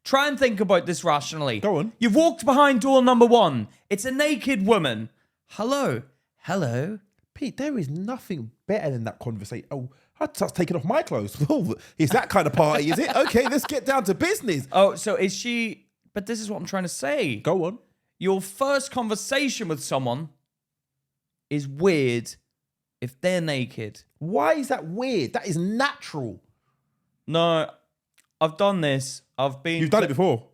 Try and think about this rationally. Go on. You've walked behind door number 1. It's a naked woman. Hello. Pete, there is nothing better than that conversation. Oh, I start taking off my clothes. Oh, it's that kind of party, is it? Okay, let's get down to business. Oh, so is she... But this is what I'm trying to say. Go on. Your first conversation with someone is weird if they're naked. Why is that weird? That is natural. No, I've done this. You've done it before.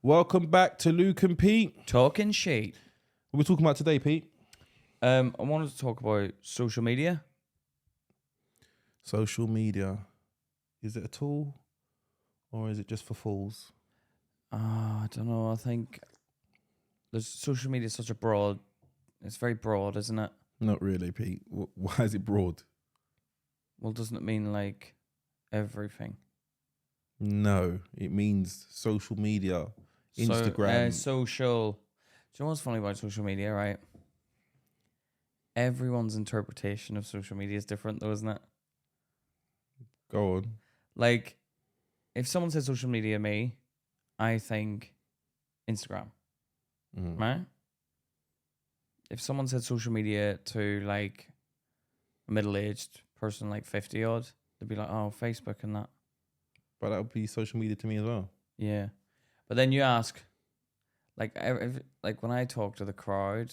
Welcome back to Luke and Pete. Talking shit. What are we talking about today, Pete? I wanted to talk about social media. Social media. Is it a tool or is it just for fools? I don't know. I think there's social media is such a broad. It's very broad, isn't it? Not really, Pete. Why is it broad? Well, doesn't it mean like everything? No, it means social media, Instagram. Social. Do you know what's funny about social media, right? Everyone's interpretation of social media is different, though, isn't it? Go on. Like, if someone says social media to me, I think Instagram, right? If someone said social media to like a middle-aged person, like 50 odd, they'd be like, "Oh, Facebook and that." But that would be social media to me as well. Yeah, but then you ask, like, like when I talk to the crowd,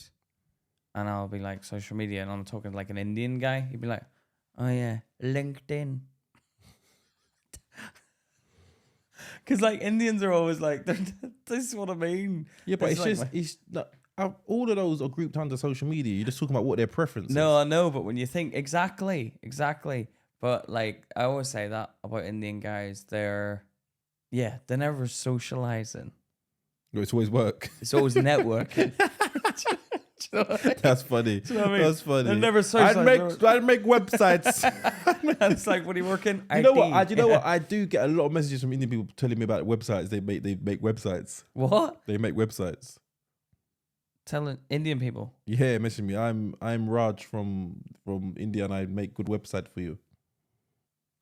and I'll be like social media, and I'm talking to like an Indian guy, he'd be like, "Oh yeah, LinkedIn." Because like Indians are always like, this is what I mean. Yeah, but all of those are grouped under social media. You're just talking about what their preferences. No, I know, but when you think exactly. But like I always say that about Indian guys, they're never socializing. It's always work. It's always networking. That's funny. You know what I mean? That's funny. They're never socializing. I'd make websites. It's like, what are you working? You know what? I do get a lot of messages from Indian people telling me about websites. They make websites. What? They make websites. Telling Indian people? Yeah, messaging me. I'm Raj from India, and I make good website for you.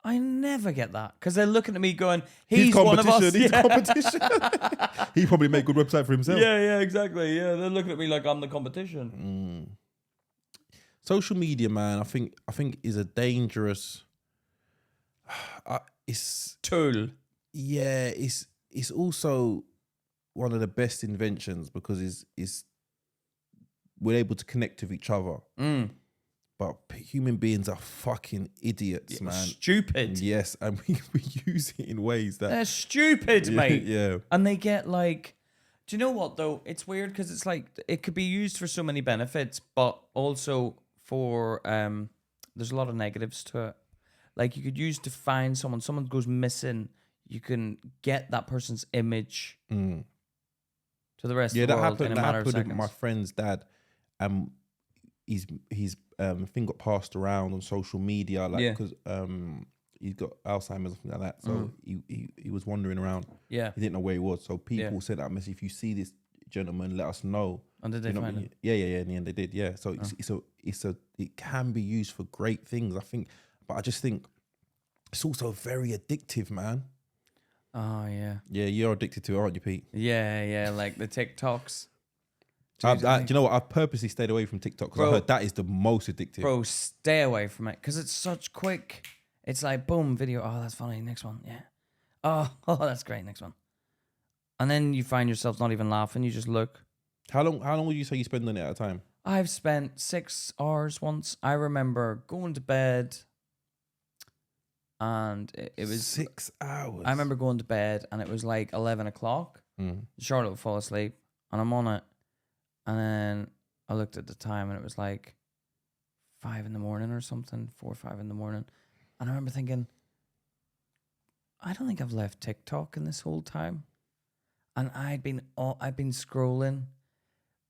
I never get that because they're looking at me going, he's one of us. He's competition. He probably made good website for himself. Yeah, exactly. Yeah, they're looking at me like I'm the competition. Social media, man, I think is a dangerous. It's tool. Yeah, it's also one of the best inventions because it's we're able to connect with each other. But human beings are fucking idiots, man. Stupid. Yes, and we use it in ways that... They're stupid, mate. Yeah. And they get like... Do you know what, though? It's weird because it's like... It could be used for so many benefits, but also for... there's a lot of negatives to it. Like, you could use to find someone. Someone goes missing. You can get that person's image to the rest of the world in a matter of seconds. That happened with my friend's dad. His thing got passed around on social media, like because he's got Alzheimer's or something like that. So he was wandering around. Yeah, he didn't know where he was. So people sent out a message: if you see this gentleman, let us know. And did they find him? Yeah. In the end, they did. Yeah. So it can be used for great things, I think. But I just think it's also very addictive, man. Oh yeah. Yeah, you're addicted to it, aren't you, Pete? Yeah. Like the TikToks. Do you know what? I've purposely stayed away from TikTok because I heard that is the most addictive. Bro, stay away from it because it's such quick. It's like, boom, video. Oh, that's funny. Next one. Yeah. Oh, that's great. Next one. And then you find yourself not even laughing. You just look. How long would you say you spend on it at a time? I've spent 6 hours once. I remember going to bed and it was... 6 hours? I remember going to bed and it was like 11 o'clock. Charlotte would fall asleep and I'm on it. And then I looked at the time and it was like 5 a.m. or something, 4 or 5 a.m. And I remember thinking, I don't think I've left TikTok in this whole time. And I've been scrolling,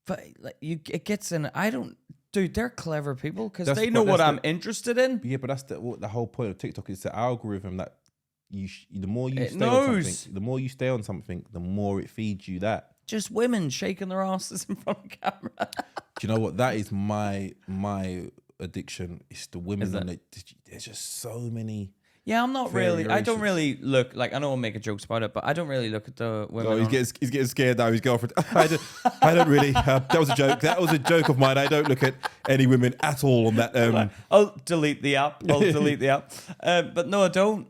but like it gets in. Dude, they're clever people because they know what I'm interested in. Yeah, but that's the whole point of TikTok is the algorithm that the more you stay on something, the more it feeds you that. just women shaking their asses in front of camera. Do you know what? That is my addiction. It's the women. And there's just so many. Yeah, I'm not really. I don't really look like. I know I'll make jokes about it, but I don't really look at the women. Oh, he's getting scared now. His girlfriend. I don't really. That was a joke. That was a joke of mine. I don't look at any women at all on that. I'll delete the app. But no, I don't.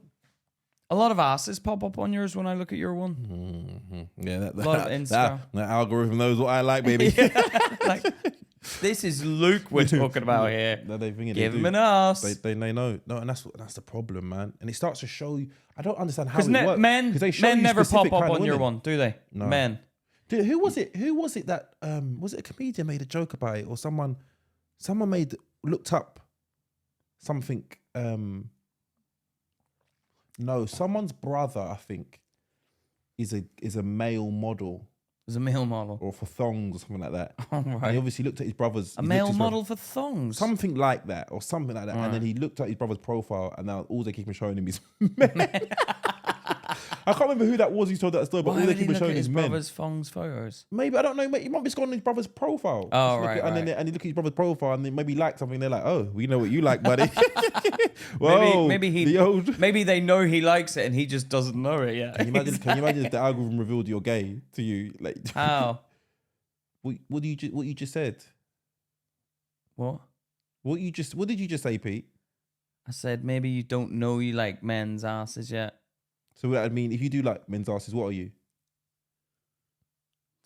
A lot of asses pop up on yours when I look at your one. Mm-hmm. Yeah, a lot of Insta. That algorithm knows what I like, baby. Like, this is Luke we're talking about here. No, they give him an ass. They know. No, and that's the problem, man. And it starts to show you. I don't understand how it works. Men never pop up on your one, do they? No. Men. Dude, who was it that was it a comedian made a joke about it, or someone looked up something. No, someone's brother, I think, is a male model. Is a male model. Or for thongs or something like that. Oh, right. And he obviously looked at his brother's... A male model for thongs? Something like that, or something like that. Right. And then he looked at his brother's profile, and now all they keep on showing him is men. I can't remember who that was who told that story, but all they keep on showing is men. His brother's thongs photos? Maybe, I don't know. He might be going on his brother's profile. Oh, right, and then he look at his brother's profile, and then maybe like something. They're like, "Oh, we know what you like, buddy." Whoa, maybe they know he likes it, and he just doesn't know it yet. Can you imagine if the algorithm revealed you're gay to you? Like, how? What you just said? What? What did you just say, Pete? I said maybe you don't know you like men's asses yet. So I mean, if you do like men's asses, what are you?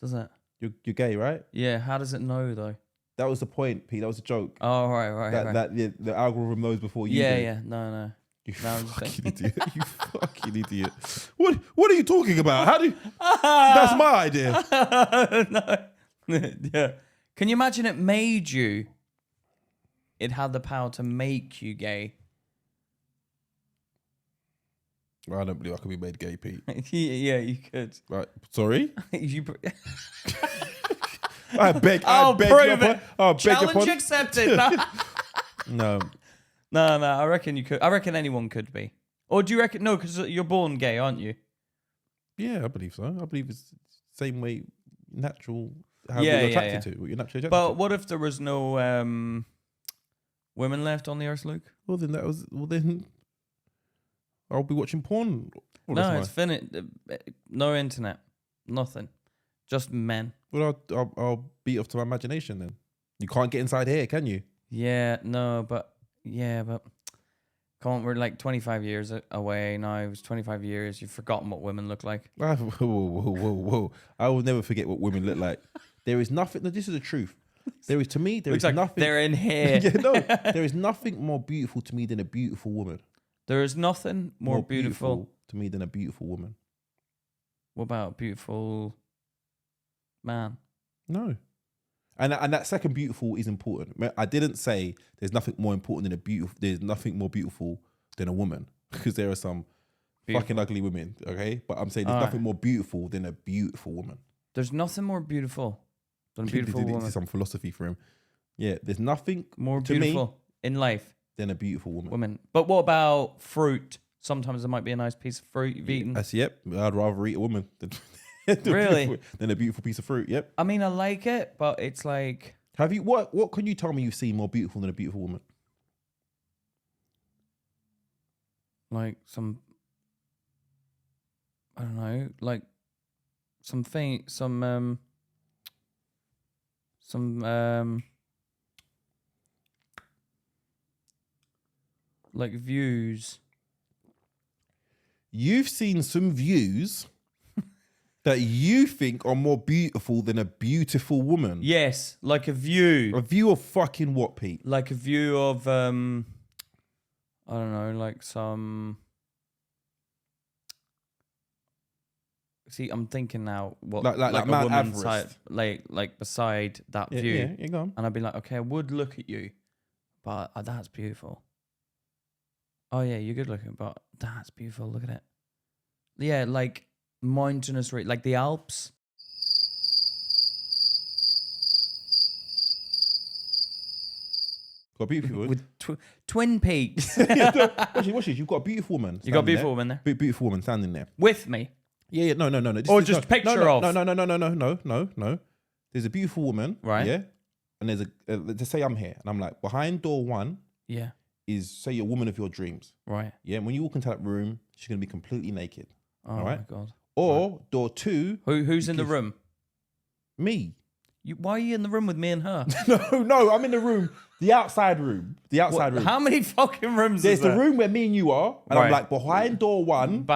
Does it? You're gay, right? Yeah. How does it know though? That was the point, Pete. That was a joke. Oh, right. The algorithm knows before you. Yeah. No. You fucking idiot. You fucking idiot. What are you talking about? How do you... That's my idea. No. Yeah. Can you imagine it made you? It had the power to make you gay. Well, I don't believe I could be made gay, Pete. Yeah, you could. Right. Sorry? You... I beg Challenge accepted. No. I reckon you could. I reckon anyone could be. Or do you reckon... No, because you're born gay, aren't you? Yeah, I believe so. I believe it's the same way natural... How you're attracted to. What you're naturally attracted to. But what if there was no women left on the earth, Luke? Well, then I'll be watching porn. No, it's finished. No internet. Nothing. Just men. Well, I'll beat off to my imagination then. You can't get inside here, can you? Yeah, no, but come on, we're like 25 years away now. It was 25 years. You've forgotten what women look like. Whoa. I will never forget what women look like. There is nothing. No, this is the truth. There is nothing. They're in here. There is nothing more beautiful to me than a beautiful woman. There is nothing more beautiful to me than a beautiful woman. What about a beautiful man? No. And that second beautiful is important. I didn't say there's nothing more important than there's nothing more beautiful than a woman, because there are some fucking ugly women, okay? But I'm saying there's nothing more beautiful than a beautiful woman. There's nothing more beautiful than a beautiful woman. This is some philosophy for him. Yeah, there's nothing more beautiful in life than a beautiful woman. But what about fruit? Sometimes there might be a nice piece of fruit you've eaten. Yep. I'd rather eat a woman than really than a beautiful piece of fruit. Yep. I mean, I like it, but it's like... Have you... What can you tell me you've seen more beautiful than a beautiful woman? Like some... I don't know. Like some like views. You've seen some views that you think are more beautiful than a beautiful woman. Yes, like a view. A view of fucking what, Pete? Like a view of I don't know, like some... See, I'm thinking now what like a Mount woman's Everest. side, like beside that view. Yeah, go on. And I'd be like, okay, I would look at you, but that's beautiful. Oh yeah, you're good looking, but that's beautiful. Look at it. Yeah, like mountainous, like the Alps. Got a beautiful woman. With Twin Peaks. Watch it. You've got a beautiful woman. You got a beautiful woman there. Beautiful woman standing there. With me. Yeah, no. Or just picture of. No. There's a beautiful woman, right? Yeah, and there's let's say I'm here, and I'm like, behind door 1, yeah, is say a woman of your dreams, right? Yeah, and when you walk into that room, she's gonna be completely naked. Oh all right? my god! Or right. door 2, who's in the room? Me. Why are you in the room with me and her? no, I'm in the room, the outside room, room. How many fucking rooms? There's is there? the room where me and you are, and right. I'm like, behind door 1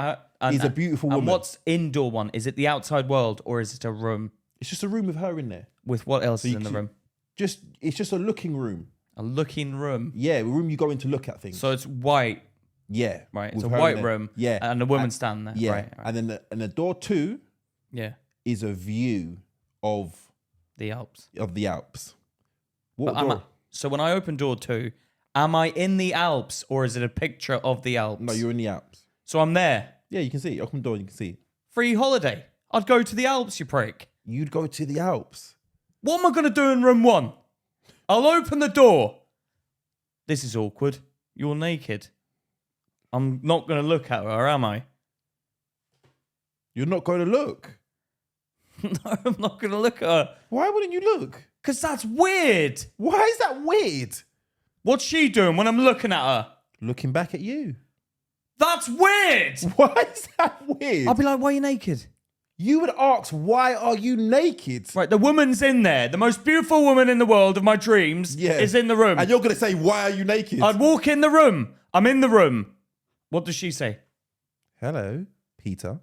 is a beautiful woman. And what's in door 1? Is it the outside world or is it a room? It's just a room with her in there. With what else is in the room? It's just a looking room. A looking room. Yeah, a room you go in to look at things. So it's white. Yeah, right. It's a white room. Yeah, and the woman standing there. Yeah, right. And then the door 2. Yeah, is a view of the Alps. So when I open door 2, am I in the Alps or is it a picture of the Alps? No, you're in the Alps. So I'm there. Yeah, you can see it. Open the door, you can see it. Free holiday. I'd go to the Alps, you prick. You'd go to the Alps. What am I going to do in room 1? I'll open the door. This is awkward. You're naked. I'm not going to look at her, am I? You're not going to look? No, I'm not going to look at her. Why wouldn't you look? Because that's weird. Why is that weird? What's she doing when I'm looking at her? Looking back at you. That's weird. Why is that weird? I'll be like, why are you naked? You would ask, why are you naked? Right, the woman's in there. The most beautiful woman in the world of my dreams is in the room. And you're going to say, why are you naked? I'd walk in the room. I'm in the room. What does she say? Hello, Peter.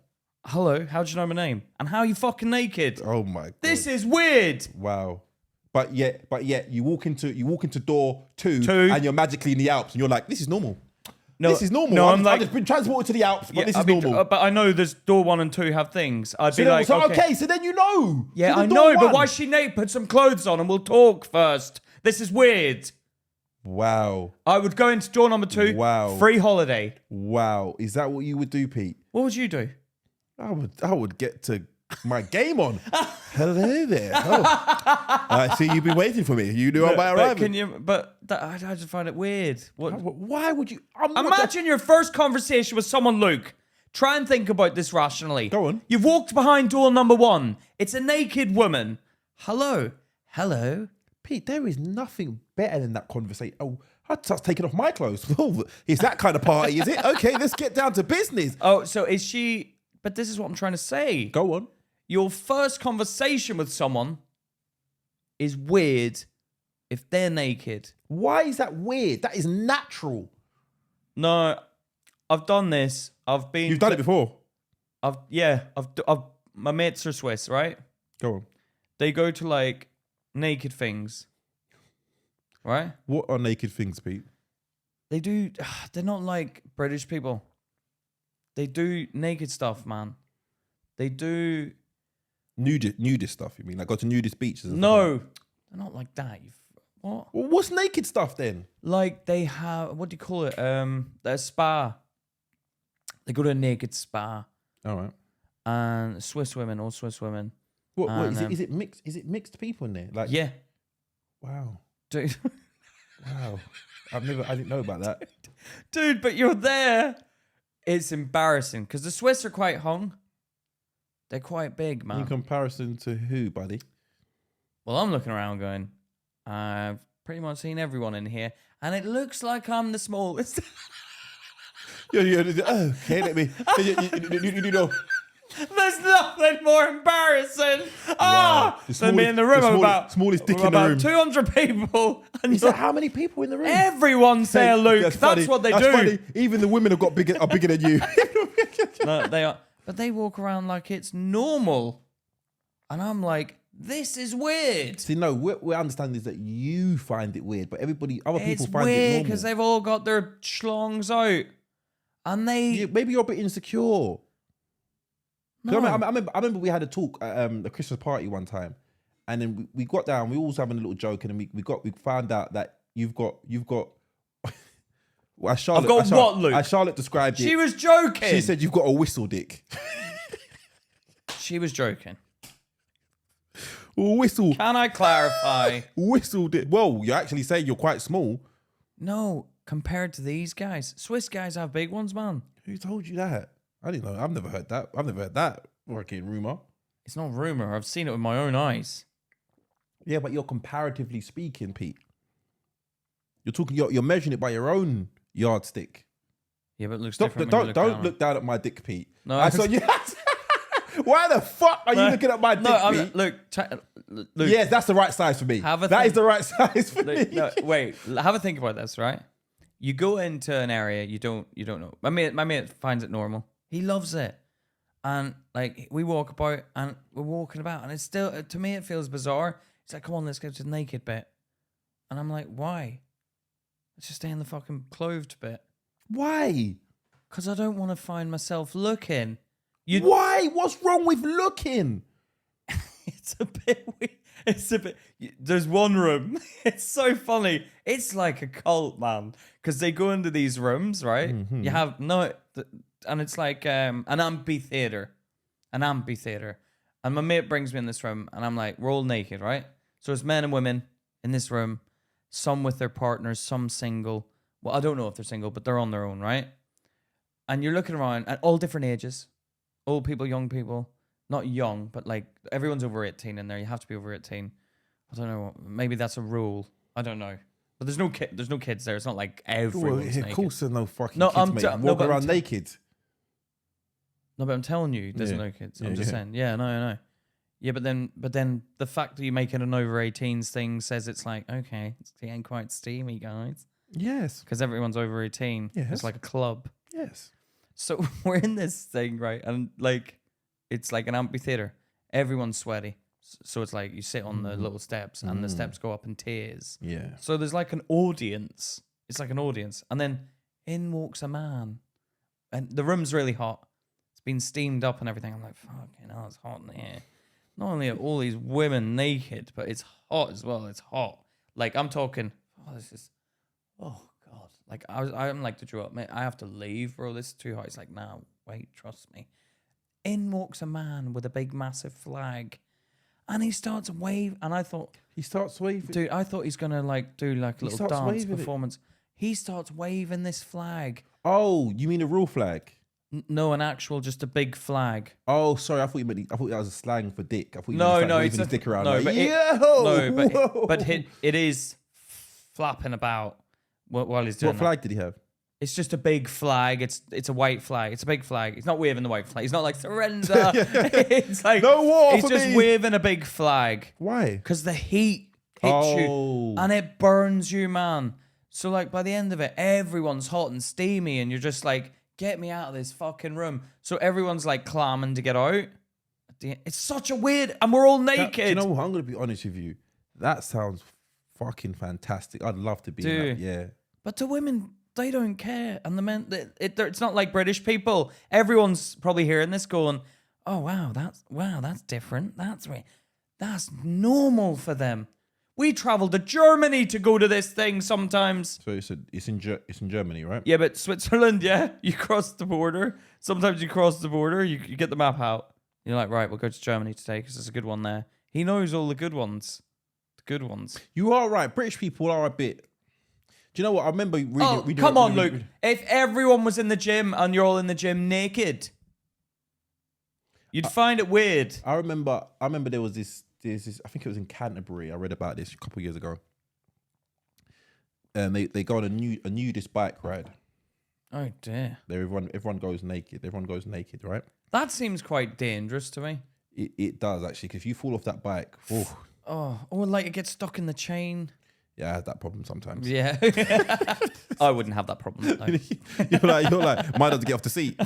Hello, how do you know my name? And how are you fucking naked? Oh my God. This is weird. Wow. But yet you walk into door 2 and you're magically in the Alps and you're like, this is normal. No, this is normal. No, I've just been transported to the Alps, but this is normal. But I know there's door 1 and 2 have things. I'd be like, okay, so then you know. Yeah, so I know, but why is she naked? Put some clothes on and we'll talk first. This is weird. Wow. I would go into door number 2. Wow. Free holiday. Wow. Is that what you would do, Pete? What would you do? I would get to my game on. Hello there. Oh. I see you've been waiting for me. You knew I might arrive. I just find it weird. Why would you? Imagine your first conversation with someone, Luke. Try and think about this rationally. Go on. You've walked behind door number 1. It's a naked woman. Hello. Pete, there is nothing better than that conversation. Oh, I start taking off my clothes. Oh, it's that kind of party, is it? Okay, let's get down to business. Oh, so is she... But this is what I'm trying to say. Go on. Your first conversation with someone is weird if they're naked. Why is that weird? That is natural. No, I've done this. You've done it before? My mates are Swiss, right? Go on. They go to like naked things, right? What are naked things, Pete? They do. They're not like British people. They do naked stuff, man. They do nudist stuff. You mean like go to nudist beaches? No, they're not like that. What? Well, what's naked stuff then? Like they have, what do you call it? A spa. They go to a naked spa. All right. And Swiss women, all Swiss women. What is it mixed? Is it mixed people in there? Like yeah. Wow. Dude. Wow. I didn't know about that. Dude, but you're there. It's embarrassing because the Swiss are quite hung. They're quite big, man. In comparison to who, buddy? Well, I'm looking around going, I've pretty much seen everyone in here, and it looks like I'm the smallest. Okay, let me. You know. There's nothing more embarrassing than being in the room of smallest dick in the room. 200 people. And is that how many people in the room? Everyone's there, Luke. That's what they do. Funny. Even the women are bigger than you. No, they are. But they walk around like it's normal. And I'm like, this is weird. See, no, we understand is that you find it weird, but other people find it normal. It's weird because they've all got their schlongs out. And maybe you're a bit insecure. No. I remember we had a talk at the Christmas party one time, and then we got down. We all was having a little joke, and then we found out that you've got. Well, Luke? Charlotte described it. She was joking. She said you've got a whistle dick. She was joking. Whistle. Can I clarify? Whistle dick. Well, you're actually saying you're quite small. No, compared to these guys, Swiss guys have big ones, man. Who told you that? I didn't know. I've never heard that. I've never heard that working rumor. It's not rumor. I've seen it with my own eyes. Yeah, but you're comparatively speaking, Pete. You're talking. You're measuring it by your own yardstick. Yeah, but it looks Stop, different. don't look down at my dick, Pete. No, I saw you. Why the fuck are you looking at my dick, Pete? Look. Yes, that's the right size for me. That is the right size for me. No, wait, have a think about this, right? You go into an area you don't know. My mate finds it normal. He loves it, and like we walk about and we're walking about, and it's still to me it feels bizarre. He's like, "Come on, let's go to the naked bit," and I'm like, "Why? Let's just stay in the fucking clothed bit." Why? Because I don't want to find myself looking. Why? What's wrong with looking? It's a bit weird. It's a bit. There's one room. It's so funny. It's like a cult, man. Because they go into these rooms, right? Mm-hmm. You have and it's like an amphitheater, and my mate brings me in this room, and I'm like, we're all naked, right? So it's men and women in this room, some with their partners, some single. Well, I don't know if they're single, but they're on their own, right? And you're looking around at all different ages, old people, young people. Not young, but like everyone's over 18 in there. You have to be over 18. I don't know. Maybe that's a rule. I don't know. But there's no kids there. It's not like everyone's naked. Of course there's no fucking kids, mate. Walking around naked. No, but I'm telling you, there's no kids. I'm just saying. Yeah, no. Yeah, but then the fact that you're making an over 18s thing says it's like, okay, it's getting quite steamy, guys. Yes. Because everyone's over 18. Yes. It's like a club. Yes. So we're in this thing, right? And like, it's like an amphitheater. Everyone's sweaty. So it's like you sit on the little steps and the steps go up in tiers. Yeah. So there's like an audience. It's like an audience. And then in walks a man. And the room's really hot. It's been steamed up and everything. I'm like, fucking hell, it's hot in here. Not only are all these women naked, but it's hot as well. It's hot. Like I'm talking, oh God. Like I'm like to draw up, mate, I have to leave, bro. This is too hot. It's like, nah, wait, trust me. In walks a man with a big, massive flag, and he starts waving. And I thought he starts waving, dude. I thought he's gonna like do like a little dance performance. He starts waving this flag. Oh, you mean a real flag? No, an actual, just a big flag. Oh, sorry. I thought that was a slang for dick. I thought you it's a dick around. No, like, but it is flapping about while he's doing. What flag did he have? It's just a big flag. It's a white flag. It's a big flag. He's not waving the white flag. He's not like surrender. It's like no war. He's just waving a big flag. Why? Because the heat hits you and it burns you, man. So like by the end of it, everyone's hot and steamy, and you're just like, get me out of this fucking room. So everyone's like clamming to get out. It's such a weird, and we're all naked. Do you know what? I'm gonna be honest with you. That sounds fucking fantastic. I'd love to be in that. Yeah. But to women, they don't care, and the men, it's not like British people. Everyone's probably hearing this going, "Oh wow, that's different. That's normal for them." We travel to Germany to go to this thing sometimes. So it's in Germany, right? Yeah, but Switzerland, yeah, you cross the border. Sometimes you cross the border, you get the map out. You're like, right, we'll go to Germany today because there's a good one there. He knows all the good ones. The good ones. You are right. British people are a bit. Do you know what? I remember reading. Come on, Luke. If everyone was in the gym and you're all in the gym naked, you'd find it weird. I remember there was this. I think it was in Canterbury. I read about this a couple of years ago. And they go on a nudist bike ride. Oh dear. Everyone goes naked. Everyone goes naked, right? That seems quite dangerous to me. It does actually, because if you fall off that bike, or like it gets stuck in the chain. Yeah, I have that problem sometimes. Yeah. I wouldn't have that problem. No. you're like, mine doesn't get off the seat.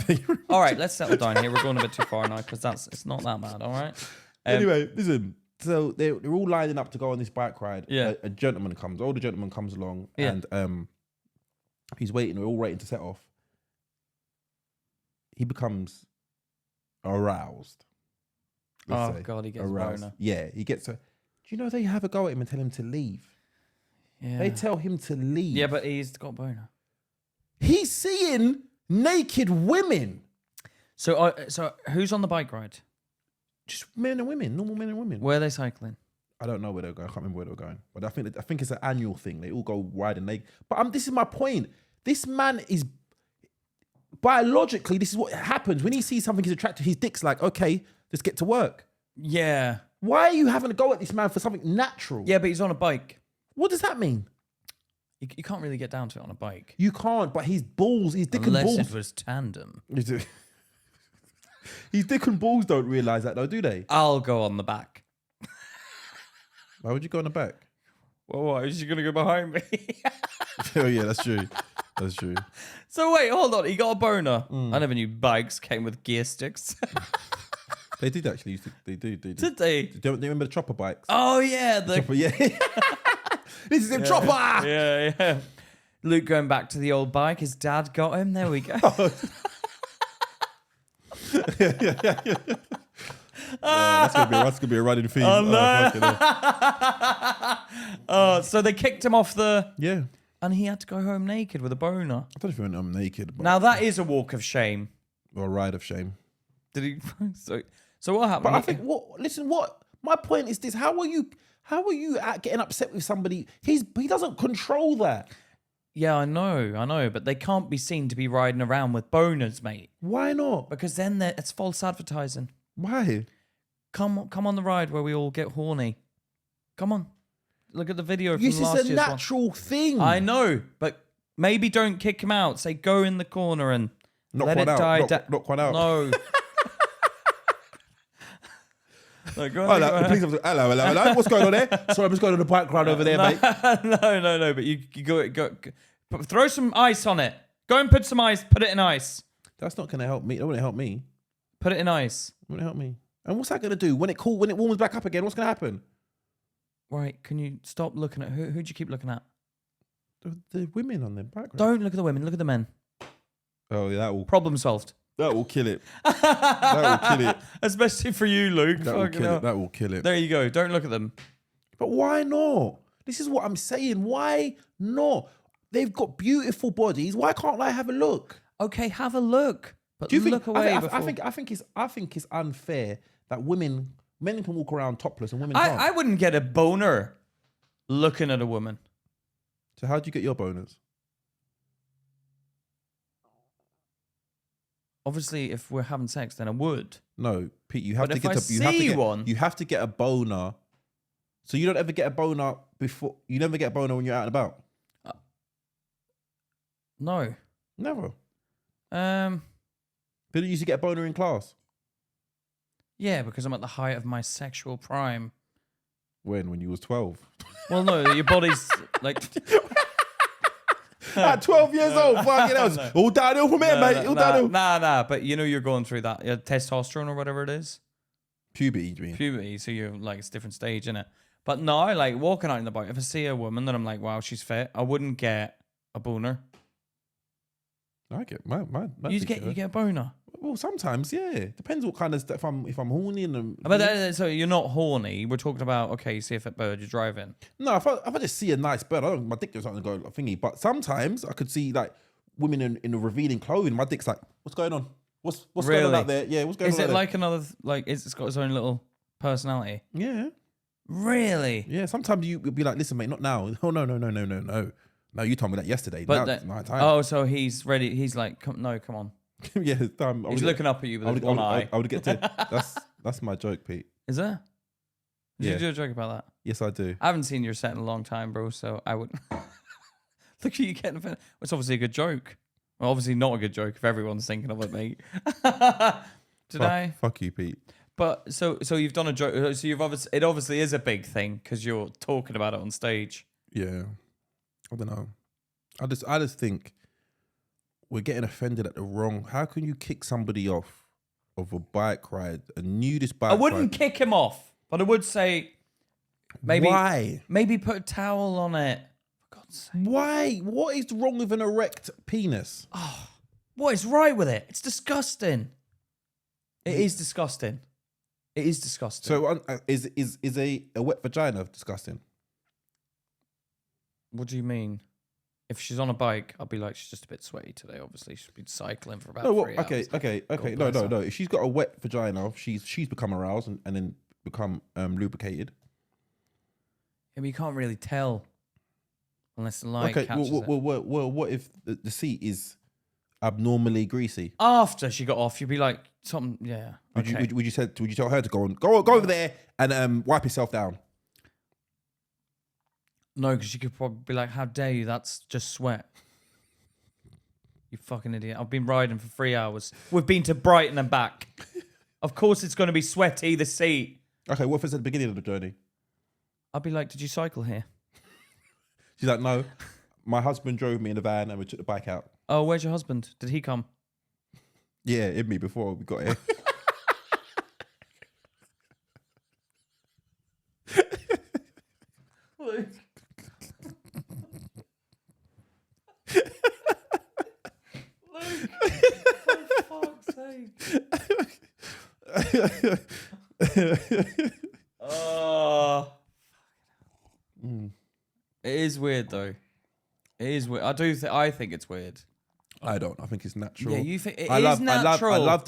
All right, let's settle down here. We're going a bit too far now because it's not that bad. All right. Anyway, listen. So they're all lining up to go on this bike ride. Yeah. A gentleman comes. Older gentleman comes along, and he's waiting. We're all waiting to set off. He becomes aroused. God, he gets aroused. Boner. Yeah, he gets a. Do you know they have a go at him and tell him to leave? Yeah. They tell him to leave. Yeah, but he's got boner. He's seeing naked women. So who's on the bike ride? Just men and women, normal men and women. Where are they cycling? I don't know where they're going. I can't remember where they're going. But I think it's an annual thing. They all go riding naked. But this is my point. This man is. biologically, this is what happens when he sees something he's attracted. His dick's like, okay, let's get to work. Yeah. Why are you having to go at this man for something natural? Yeah, but he's on a bike. What does that mean? You can't really get down to it on a bike. You can't, but his balls, his dick Unless and balls. it was tandem. His dick and balls don't realise that though, do they? I'll go on the back. Why would you go on the back? Well, what? Is she going to go behind me? Oh yeah, that's true. That's true. So wait, hold on. He got a boner. I never knew bikes came with gear sticks. They did actually. They do. Did they? Do you remember the chopper bikes? Oh yeah, the Chopper, yeah. This is him, chopper. Yeah. Luke going back to the old bike. His dad got him. There we go. That's gonna be a running theme. Oh no! So they kicked him off the. Yeah. And he had to go home naked with a boner. I don't know if he went home naked. But Now that is a walk of shame. or a ride of shame. Did he? So what happened? But I think what my point is this: how are you getting upset with somebody? He doesn't control that. Yeah, I know, but they can't be seen to be riding around with boners, mate. Why not? Because then it's false advertising. Why? Come on the ride where we all get horny. Come on, look at the video from This last is a year's natural thing. one. I know, but maybe don't kick him out. Say go in the corner and let it die down. Knock one out. No. Like, Hello, please, hello. What's going on there? Sorry, I'm just going on the bike ride over there, mate. No. But you go. Throw some ice on it. Go and put some ice. Put it in ice. That's not going to help me. That wouldn't help me. Put it in ice. Wouldn't help me. And what's that going to do when it warms back up again? What's going to happen? Right. Can you stop looking at who do you keep looking at? The women on the background. Don't look at the women. Look at the men. Oh, yeah, Problem solved. that will kill it. That will kill it. Especially for you, Luke. That will kill it. That will kill it. There you go. Don't look at them. But why not? This is what I'm saying. Why not? They've got beautiful bodies. Why can't I have a look? Okay, have a look. But Do you think? look away. I think it's unfair that men can walk around topless and women can't. I wouldn't get a boner looking at a woman. So how do you get your bonus? Obviously, if we're having sex, then I would. No, Pete. You have But to if get I a see one- You have to get a boner. So you don't ever get a boner before. You never get a boner when you're out and about. No. Never. Did you used to get a boner in class? Yeah, because I'm at the height of my sexual prime. When you was 12? Well, no, your body's like... At 12 years old, fucking hell. No. All downhill from here, mate. All downhill. Nah, but you know you're going through that testosterone or whatever it is. Puberty, you mean? Puberty, so you're like, it's a different stage, innit? But no, I like walking out in the bike. If I see a woman that I'm like, wow, she's fit, I wouldn't get a boner. I get my You get a boner. Well, sometimes, yeah. Depends what kind of stuff. If I'm horny and So you're not horny. We're talking about you see a fit bird, you're driving. No, if I just see a nice bird, my dick doesn't go like thingy. But sometimes I could see like women in a revealing clothing. My dick's like, what's going on? What's going on out there? Yeah, what's going on? Is it like another it's got its own little personality? Yeah. Really? Yeah. Sometimes you'll be like, listen, mate, not now. Oh no. No, you told me that yesterday. But now it's my time. Oh, so he's ready. He's like, come on. Yeah, it's time. He's looking up at you with one eye. I would get to. That's my joke, Pete. Is that? Did you do a joke about that? Yes, I do. I haven't seen your set in a long time, bro. So I would. Look at you getting offended. It's obviously a good joke. Well, obviously not a good joke if everyone's thinking of it, mate. Fuck you, Pete. But so you've done a joke. So it obviously is a big thing because you're talking about it on stage. Yeah. I don't know. I just think we're getting offended at the wrong. How can you kick somebody off of a bike ride, a nudist bike ride? I wouldn't kick him off, but I would say maybe. Why? Maybe put a towel on it. For God's sake. Why? What is wrong with an erect penis? Oh, what is right with it? It's disgusting. It is disgusting. It is disgusting. So is a wet vagina disgusting? What do you mean? If she's on a bike, I'll be like, she's just a bit sweaty today. Obviously, she's been cycling for about 3 hours. Okay. No. If she's got a wet vagina, she's become aroused and then become lubricated. Yeah, but you can't really tell unless the light catches it. Well, what if the seat is Abnormally greasy. After she got off, you'd be like, something, yeah. Would Okay. you would you tell her to go over there and wipe yourself down? No, because she could probably be like, how dare you? That's just sweat. You fucking idiot. I've been riding for 3 hours. We've been to Brighton and back. Of course it's going to be sweaty, the seat. Okay, what if it's at the beginning of the journey? I'd be like, did you cycle here? She's like, no. My husband drove me in the van and we took the bike out. Oh, where's your husband? Did he come? Yeah, in me before we got here. Oh, it is weird though. It is weird. I think it's weird. I don't. I think it's natural. Yeah, you think it is natural. I love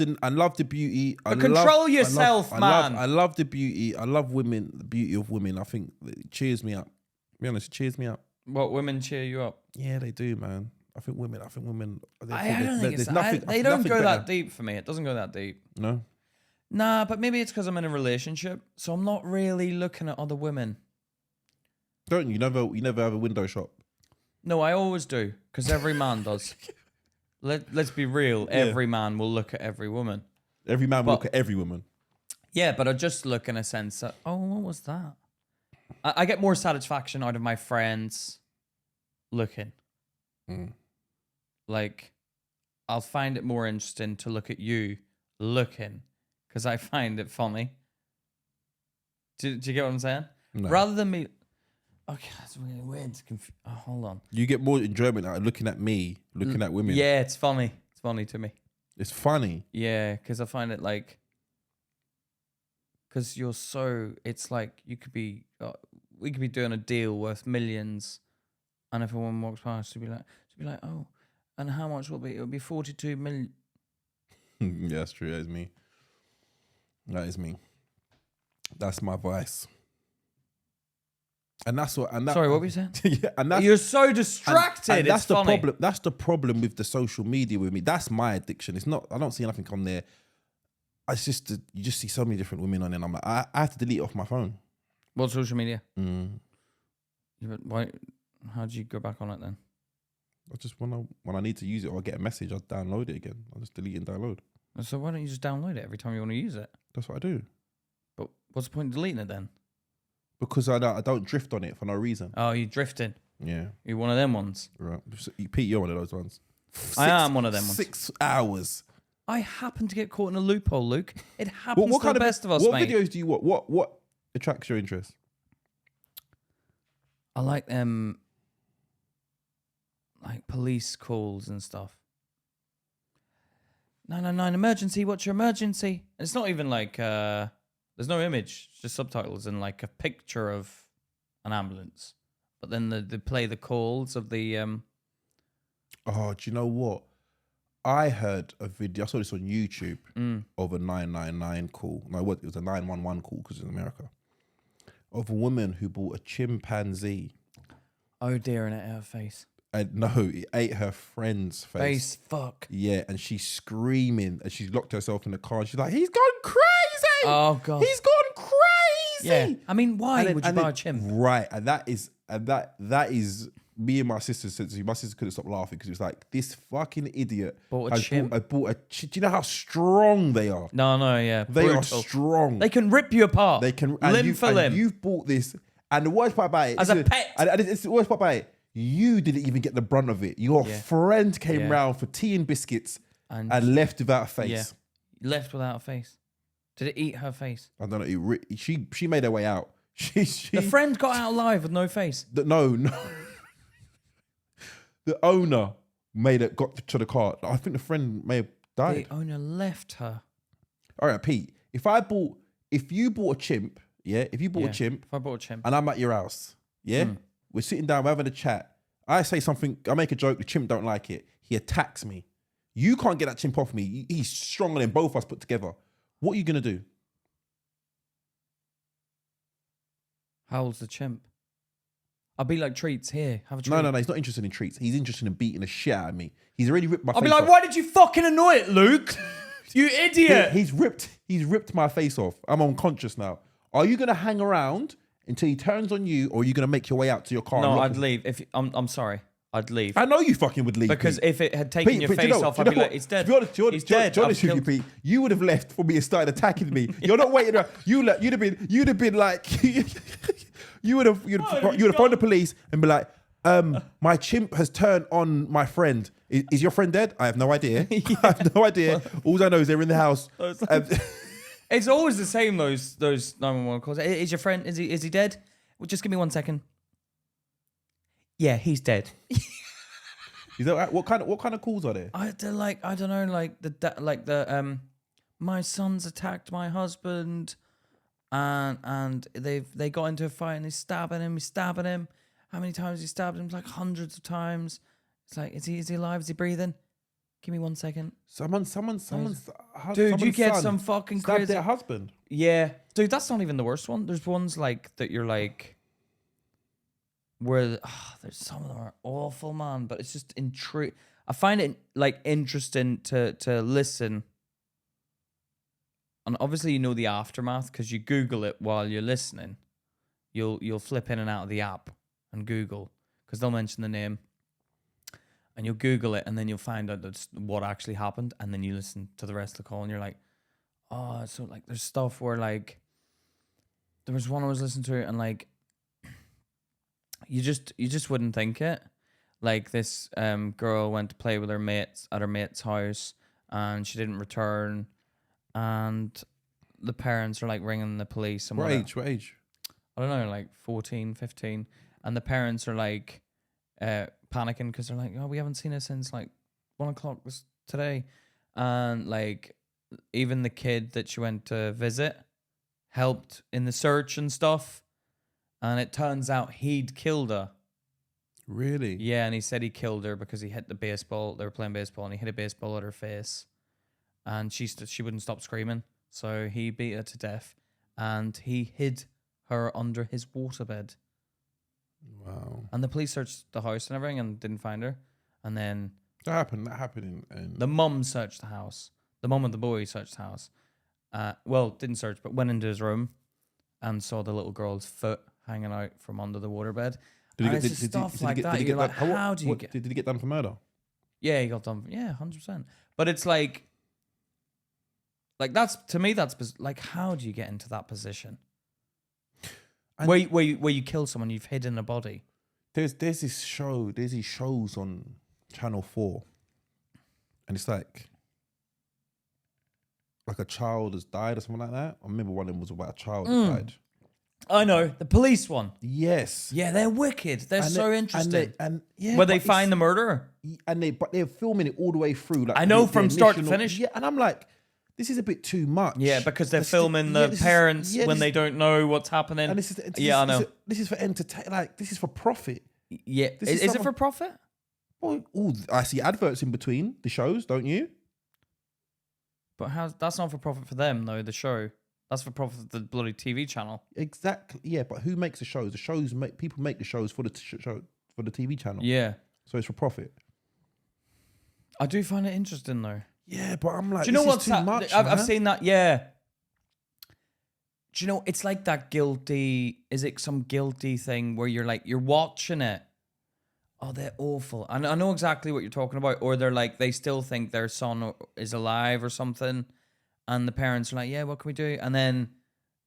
the beauty. Control yourself, man. I love the beauty. I love women. The beauty of women. I think it cheers me up. To be honest, it cheers me up. What, women cheer you up? Yeah, they do, man. I think women. I don't think it's that. They don't go that deep for me. It doesn't go that deep. No. Nah, but maybe it's because I'm in a relationship, so I'm not really looking at other women. Don't you? You never have a window shop. No, I always do, because every man does. Let's be real. Yeah. Every man will look at every woman. Every man will look at every woman. Yeah, but I just look in a sense that, oh, what was that? I get more satisfaction out of my friends looking. Like, I'll find it more interesting to look at you looking because I find it funny. Do you get what I'm saying? No. Rather than me... Okay, that's really weird. Hold on. You get more enjoyment out of looking at me, looking at women. Yeah, it's funny. It's funny to me. It's funny. Yeah, because I find it like... Because you're so... It's like you could be... we could be doing a deal worth millions, and if a woman walks past, she'd be like, oh, and how much will it be? It'll be 42 million. Yeah, that's true. That is me. That is me. That's my vice. And that's what. And that, sorry, what were you saying? Yeah, and that's, you're so distracted. and that's it's the funny. problem. That's the problem with the social media with me. That's my addiction. It's not. I don't see nothing on there. It's just you just see so many different women on it. And I'm like, I have to delete it off my phone. What social media? Yeah, but why? How do you go back on it then? I just when I need to use it or I get a message, I'll download it again. I'll just delete and download. So why don't you just download it every time you want to use it? That's what I do. But what's the point of deleting it then? Because I don't drift on it for no reason. Oh, you're drifting. Yeah. You're one of them ones. Right. Pete, you're one of those ones. I am one of them ones. 6 hours. I happen to get caught in a loophole, Luke. It happens to the best of us, what mate. What videos do you watch? What attracts your interest? I like like police calls and stuff. 999 emergency, what's your emergency? And it's not even like there's no image, it's just subtitles and like a picture of an ambulance. But then they play the calls of the Oh, do you know what? I heard a video, I saw this on YouTube of a 999 call. No, it was a 911 call because it's in America. Of a woman who bought a chimpanzee. Oh dear, and it ate her face. And no, it ate her friend's face. Fuck. Yeah, and she's screaming and she's locked herself in the car and she's like, he's gone crazy. Oh god. He's gone crazy. Yeah. I mean, why would you buy a chimp? Right. And that is me and my sister said to me, my sister couldn't stop laughing because it was like, this fucking idiot bought a chimp. Do you know how strong they are? No, yeah. They brutal. are strong. They can rip you apart. They can limb for limb. You've bought this, and the worst part about it as a pet. And it's the worst part about it. You didn't even get the brunt of it. Your friend came round for tea and biscuits and left without a face. Yeah, left without a face. Did it eat her face? I don't know. She made her way out. She the friend got out alive with no face. No. The owner got to the car. I think the friend may have died. The owner left her. All right, Pete. If you bought a chimp, if I bought a chimp and I'm at your house, we're sitting down, we're having a chat. I say something, I make a joke, the chimp don't like it. He attacks me. You can't get that chimp off me. He's stronger than both of us put together. What are you going to do? How old's the chimp? I'll be like, treats here, have a treat. No. He's not interested in treats. He's interested in beating the shit out of me. He's already ripped my face I'll be like, off. why did you fucking annoy it, Luke? You idiot. He's ripped my face off. I'm unconscious now. Are you gonna hang around until he turns on you, or are you gonna make your way out to your car? No, I'd leave. I'm sorry. I'd leave. I know you fucking would leave. Because Pete. if it had taken your face off, I'd be like, it's dead. He's dead. To be honest with you, Pete, you would have left for me and started attacking me. You're not waiting around. You'd have been like, you would have phoned the police and be like, my chimp has turned on my friend. Is your friend dead? I have no idea. I have no idea. All I know is they're in the house. It's always the same. Those 911 calls. Is your friend? Is he dead? Well, just give me 1 second. Yeah, he's dead. Is that what kind of calls are there? They're like, I don't know, like my son's attacked my husband, and they got into a fight and he's stabbing him. How many times he stabbed him? Like hundreds of times. It's like, is he alive? Is he breathing? Give me 1 second. Someone's dude, you get some fucking stabbed crazy their husband. Yeah, dude, that's not even the worst one. There's ones like that. You're like, where there's some of them are awful, man. But it's just I find it like interesting to listen. And obviously, you know the aftermath because you Google it while you're listening. You'll flip in and out of the app and Google because they'll mention the name. And you'll Google it, and then you'll find out that's what actually happened, and then you listen to the rest of the call, and you're like, oh, so like there's stuff where like there was one I was listening to, and like you just wouldn't think it. Like this girl went to play with her mates at her mate's house, and she didn't return, and the parents are like ringing the police. And What age? I don't know, like 14, 15, and the parents are like panicking because they're like, oh, we haven't seen her since like 1 o'clock today, and like even the kid that she went to visit helped in the search and stuff, and it turns out he'd killed her. Really? Yeah, and he said he killed her because he hit the baseball. They were playing baseball, and he hit a baseball at her face, and she wouldn't stop screaming, so he beat her to death, and he hid her under his waterbed. Wow. And the police searched the house and everything and didn't find her. And then That happened in the mum searched the house. The mum and the boy searched the house. Well, didn't search, but went into his room and saw the little girl's foot hanging out from under the waterbed. Did he get done for murder? Yeah, he got done. Yeah, 100%. But it's like that's, to me, that's like, how do you get into that position? Where you kill someone, you've hidden a body. There's these shows on Channel 4, and it's like a child has died or something like that. I remember one of them was about a child that died. I know, the police one. Yes. Yeah, they're wicked. They're so interesting. Yeah, where they find the murderer. But they're filming it all the way through. Like I know, from start to finish. Yeah, and I'm like, this is a bit too much. Yeah, because they're filming the parents when they don't know what's happening. And I know. This is for entertainment. Like, this is for profit. Yeah. Is it for profit? Well, I see adverts in between the shows, don't you? But that's not for profit for them, though, the show. That's for profit for the bloody TV channel. Exactly. Yeah, but who makes the shows? People make the shows for the show, for the TV channel. Yeah. So it's for profit. I do find it interesting, though. Yeah, but I'm like, do you know what's too much? I've seen that. Yeah. Do you know, it's like that guilty, is it some guilty thing where you're like, you're watching it. Oh, they're awful. And I know exactly what you're talking about. Or they're like, they still think their son is alive or something. And the parents are like, yeah, what can we do? And then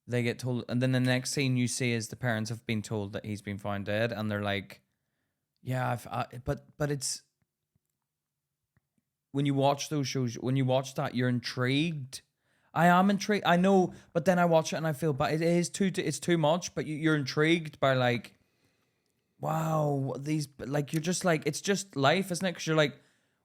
they get told. And then the next scene you see is the parents have been told that he's been found dead. And they're like, yeah, but it's, when you watch those shows, when you watch that, you're intrigued. I am intrigued. I know, but then I watch it and I feel bad. It's too much, but you're intrigued by like, wow, these, like, you're just like, it's just life, isn't it? Because you're like,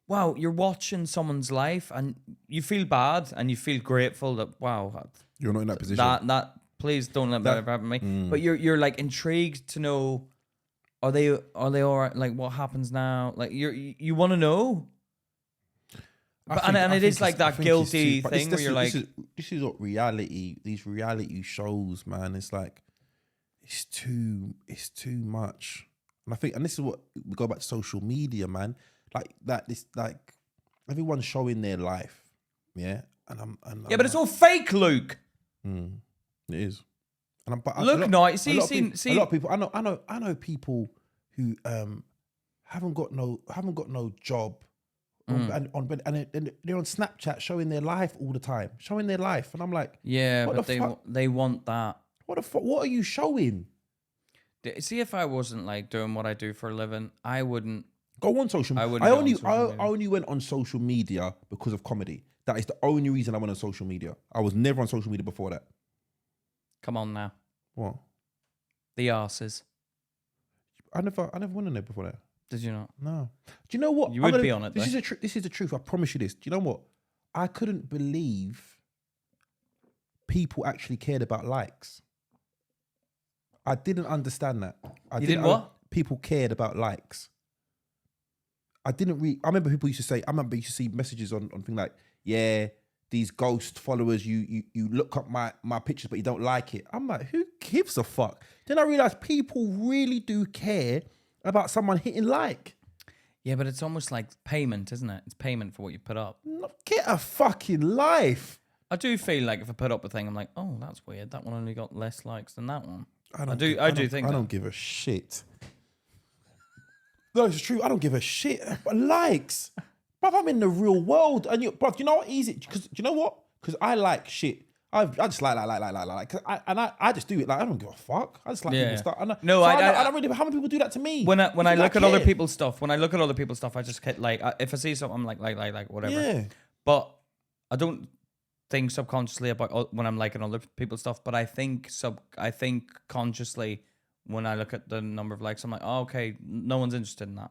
wow, you're watching someone's life and you feel bad and you feel grateful that, wow, you're not in that position. That please don't let that ever happen to me. But you're like intrigued to know, are they all right? Like, what happens now? Like, you want to know. And it is like that guilty thing where you're like, this is what these reality shows, man. It's like, it's too much. And I think, and this is what we go back to social media, man. Like everyone's showing their life, yeah. But it's all fake, Luke. It is. And Look, no, a lot of people. I know people who haven't got no job, and they're on Snapchat showing their life all the time, and I'm like, yeah, but they want that. What the fuck? What are you showing? See, if I wasn't like doing what I do for a living, I wouldn't go on social media. I only went on social media because of comedy. That is the only reason I went on social media. I was never on social media before that. Come on now. What? The arses. I never went on there before that. Did you not? No. Do you know what? You would be on it. This is the truth. I promise you this. Do you know what? I couldn't believe people actually cared about likes. I didn't understand that. You didn't what? People cared about likes. I didn't read. I remember people used to say. I remember you used to see messages on things like, yeah, these ghost followers. You look up my pictures, but you don't like it. I'm like, who gives a fuck? Then I realized people really do care about someone hitting like. Yeah, but it's almost like payment, isn't it? It's payment for what you put up. Get a fucking life. I do feel like if I put up a thing, I'm like, oh, that's weird. That one only got less likes than that one. I don't give a shit. No, it's true. I don't give a shit. But likes, but I'm in the real world, and you know what? Easy, because you know what? Because I like shit. I just like. I just do it. Like I don't give a fuck. I just like people stuff. I don't really. How many people do that to me? When I look at other people's stuff, I just hit like. If I see something, I'm like whatever. Yeah. But I don't think subconsciously about when I'm liking other people's stuff. But I think consciously when I look at the number of likes, I'm like, oh, okay, no one's interested in that.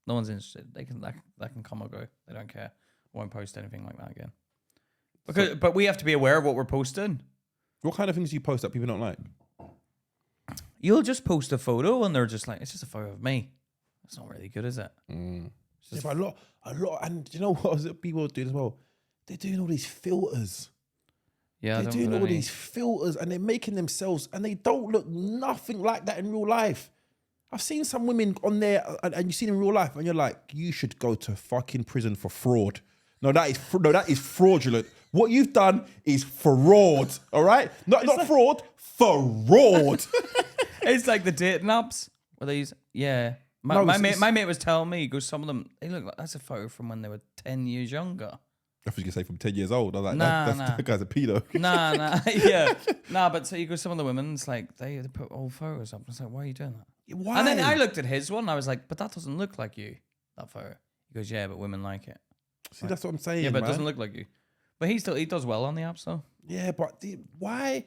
No one's interested. They can that can come or go. They don't care. I won't post anything like that again. But we have to be aware of what we're posting. What kind of things do you post that people don't like? You'll just post a photo and they're just like, it's just a photo of me. That's not really good, is it? It's a lot, and you know what people do as well? They're doing all these filters. Yeah, they're doing all these filters, and they're making themselves, and they don't look nothing like that in real life. I've seen some women on there, and you see them in real life, and you're like, you should go to fucking prison for fraud. No, that is fraudulent. What you've done is fraud, all right? Not fraud, fraud. It's like the dating apps where they use, yeah. My mate was telling me, he goes, some of them, they look like, that's a photo from when they were 10 years younger. I was going to say from 10 years old. I was like, that guy's a pedo. Yeah. But so you go, some of the women, it's like, they put old photos up. It's like, why are you doing that? Why? And then I looked at his one, and I was like, but that doesn't look like you, that photo. He goes, yeah, but women like it. See, that's what I'm saying. Yeah, but it doesn't look like you. But he does well on the apps, though. Yeah, but why?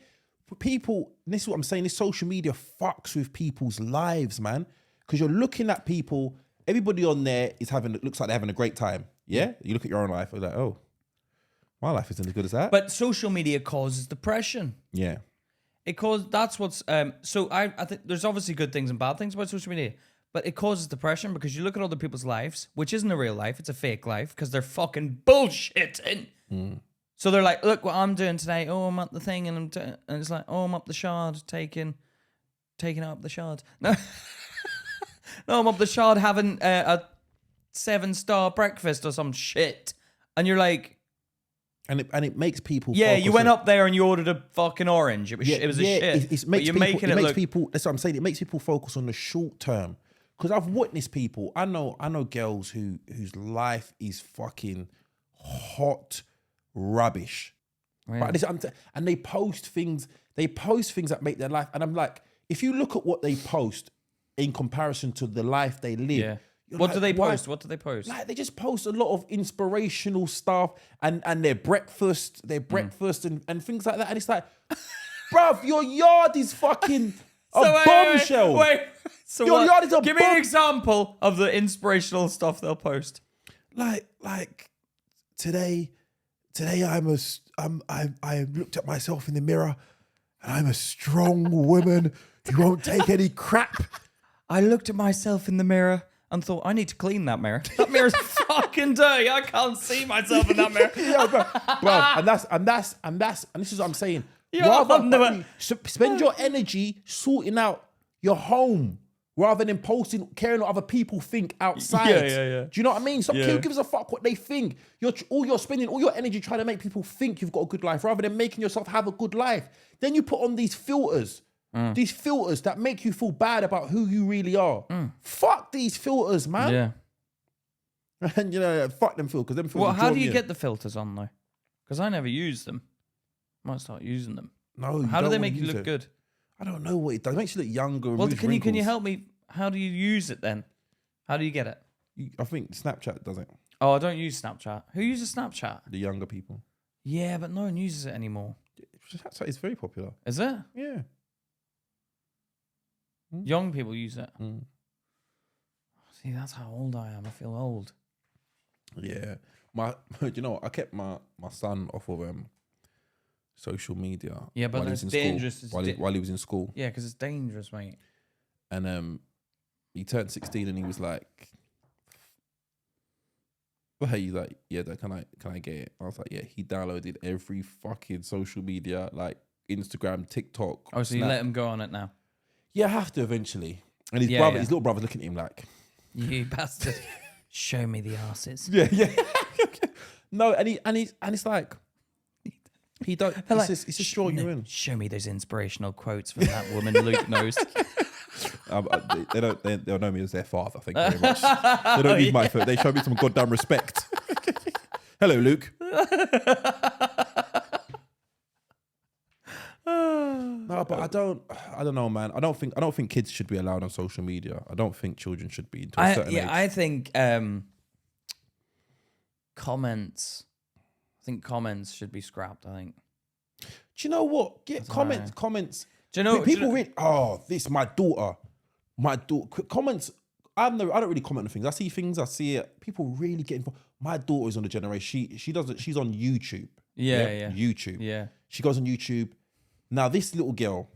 For people, and this is what I'm saying, this social media fucks with people's lives, man. Because you're looking at people, everybody on there looks like they're having a great time. Yeah? You look at your own life, you're like, oh, my life isn't as good as that. But social media causes depression. Yeah. That's what's, so I think there's obviously good things and bad things about social media. But it causes depression because you look at other people's lives, which isn't a real life, it's a fake life, because they're fucking bullshitting. So they're like, look what I'm doing today. Oh, I'm up the thing, and it's like, oh, I'm up the shard, taking up the shard. No, I'm up the shard having a 7-star breakfast or some shit, and you're like, and it makes people. Yeah, you went up there and you ordered a fucking orange. It was a shit. It makes people. That's what I'm saying. It makes people focus on the short term. Because I've witnessed people. I know girls whose life is fucking hot rubbish. Really? But and they post things. They post things that make their life. And I'm like, if you look at what they post in comparison to the life they live. Yeah. What do they post? What do they post? Like they just post a lot of inspirational stuff and their breakfast and things like that. And it's like, bruv, your yard is fucking a bombshell. Wait. So your yard is a Give me an example of the inspirational stuff they'll post. Like today I looked at myself in the mirror and I'm a strong woman who won't take any crap. I looked at myself in the mirror and thought, I need to clean that mirror. That mirror's fucking dirty. I can't see myself in that mirror. Yeah, bro. And this is what I'm saying. Spend your energy sorting out your home rather than posting, caring what other people think outside. Yeah. Do you know what I mean? Stop. Yeah. Who gives a fuck what they think? You're spending all your energy trying to make people think you've got a good life rather than making yourself have a good life. Then you put on these filters. These filters that make you feel bad about who you really are. Fuck these filters, man. Yeah. And fuck them filters. Because them filters. Well, how do you get the filters on though? Because I never use them. Might start using them. No. How do they make you look good? I don't know what it does. It makes you look younger. Well, can you help me? How do you use it then? How do you get it? I think Snapchat does it. Oh, I don't use Snapchat. Who uses Snapchat? The younger people. Yeah, but no one uses it anymore. Snapchat is very popular. Is it? Yeah. Young people use it. See, that's how old I am. I feel old. Yeah. I kept my son off of social media. Yeah, but it's dangerous. While he was in school. Yeah, because it's dangerous, mate. And he turned 16 and he was like, hey, he's like, yeah, Dad, can I get it? I was like, yeah. He downloaded every fucking social media, like Instagram, TikTok. Oh, so you let him go on it now? Yeah, I have to eventually. And his little brother's looking at him like, you bastard. Show me the arses. Yeah. No, and it's like, he don't. It's just draw you in. Show me those inspirational quotes from that woman Luke knows. They don't know me as their father. Thank you very much. They don't need my foot. They show me some goddamn respect. Hello, Luke. No, but I don't know, man. I don't think kids should be allowed on social media. I don't think children should be until a certain age. I think comments. I think comments should be scrapped. I think. Do you know what? Comments. Do you know people read? Oh, this my daughter. Comments. I don't really comment on things. I see things. I see it. People really get involved. My daughter is on the generation. She does it. She's on YouTube. Yeah. YouTube. Yeah. She goes on YouTube. Now this little girl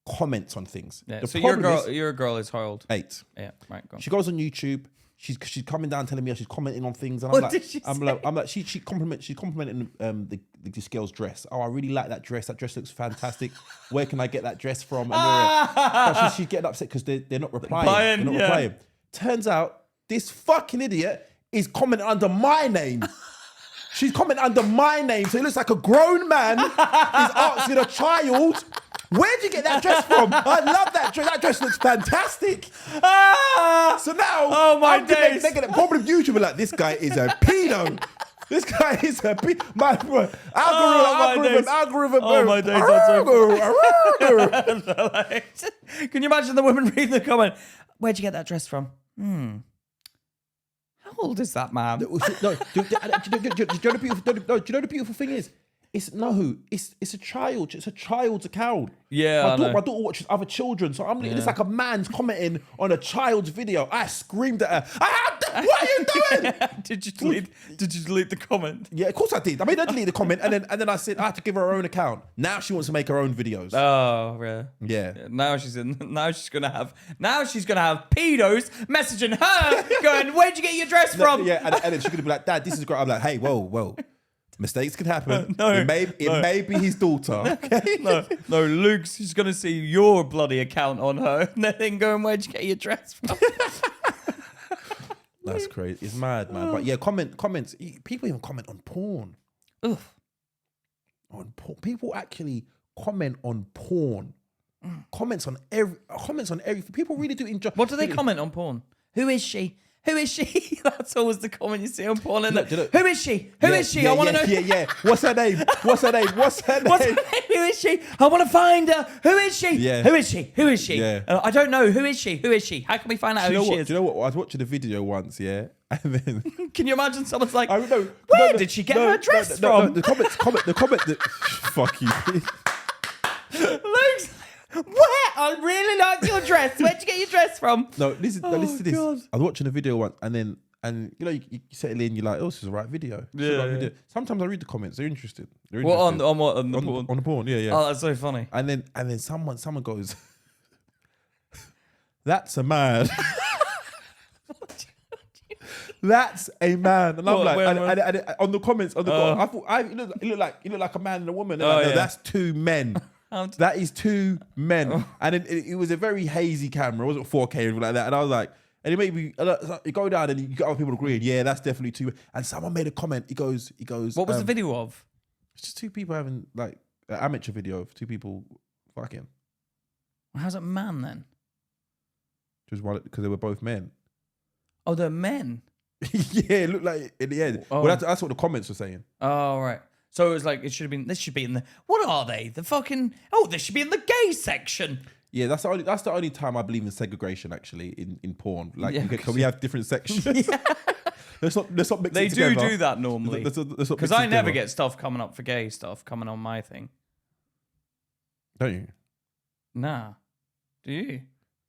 comments on things. Yeah. So your girl is how old? 8. Yeah. Right. Go on. She goes on YouTube. She's coming down telling me she's commenting on things, and I'm like she's complimenting this girl's dress. Oh, I really like that dress. That dress looks fantastic. Where can I get that dress from? And she's getting upset because they're not replying. Replying. Turns out this fucking idiot is commenting under my name. She's commenting under my name, so it looks like a grown man is asking a child, where'd you get that dress from? I love that dress. That dress looks fantastic. So now, oh my days. They're gonna probably YouTube like, this guy is a pedo. This guy is a pedo. Algorithm. Oh my days. That's so Can you imagine the woman reading the comment? Where'd you get that dress from? How old is that man? Do you know the beautiful thing is? It's a child. It's a child's account. Yeah, my daughter watches other children, so it's like a man's commenting on a child's video. I screamed at her. What are you doing? Did you delete the comment? Yeah, of course I did. I made her delete the comment, and then I said I had to give her own account. Now she wants to make her own videos. Oh, yeah. Yeah. Now she's gonna have pedos messaging her, going, "Where'd you get your dress from?" Yeah, and then she's gonna be like, "Dad, this is great." I'm like, "Hey, whoa." Mistakes can happen. No, it may be his daughter. Okay? No, Luke's just gonna see your bloody account on her and then going, "Where'd you get your dress from?" That's crazy. It's mad, man. But yeah, comments. People even comment on porn. Oof. People actually comment on porn. Comments on everything. People really do enjoy. What do they comment on porn? Who is she? Who is she? That's always the comment you see on porn. Who is she? Who is she? I want to know. Yeah. What's her name? Who is she? I want to find her. Who is she? Yeah. Who is she? Yeah. I don't know. Who is she? How can we find out who she is? Do you know what? I was watching a video once, yeah, and then can you imagine someone's like, where did she get her dress from? The comment. Fuck you. Luke's, where? I really liked your dress. Where'd you get your dress from? No, listen to this. God. I was watching a video once, and you settle in, you're like, oh, this is the right video. Video. Sometimes I read the comments. They're interested. What on the porn? On the porn, yeah. Oh, that's so funny. And then someone goes, "That's a man." That's a man, and I'm and on the comments, I thought it looked like a man and a woman. And no, that's two men. That is 2 men. And it was a very hazy camera. It wasn't 4K or anything like that. And I was like, and it made me, you go down and you got other people agreeing, yeah, that's definitely 2. And someone made a comment. He goes. What was the video of? It's just 2 people having like an amateur video of 2 people fucking. How's it man then? Just one, because they were both men. Oh, they're men? Yeah, it looked like in the end. Oh. Well, that's what the comments were saying. Oh, right. So it was like, this should be in the, what are they? The fucking, this should be in the gay section. Yeah, that's the only time I believe in segregation actually in porn. Like, Yeah, can we have different sections? Yeah. Let's not mix They it together. do that normally. Because I never get stuff coming up for gay stuff coming on my thing. Don't you? Nah. Do you?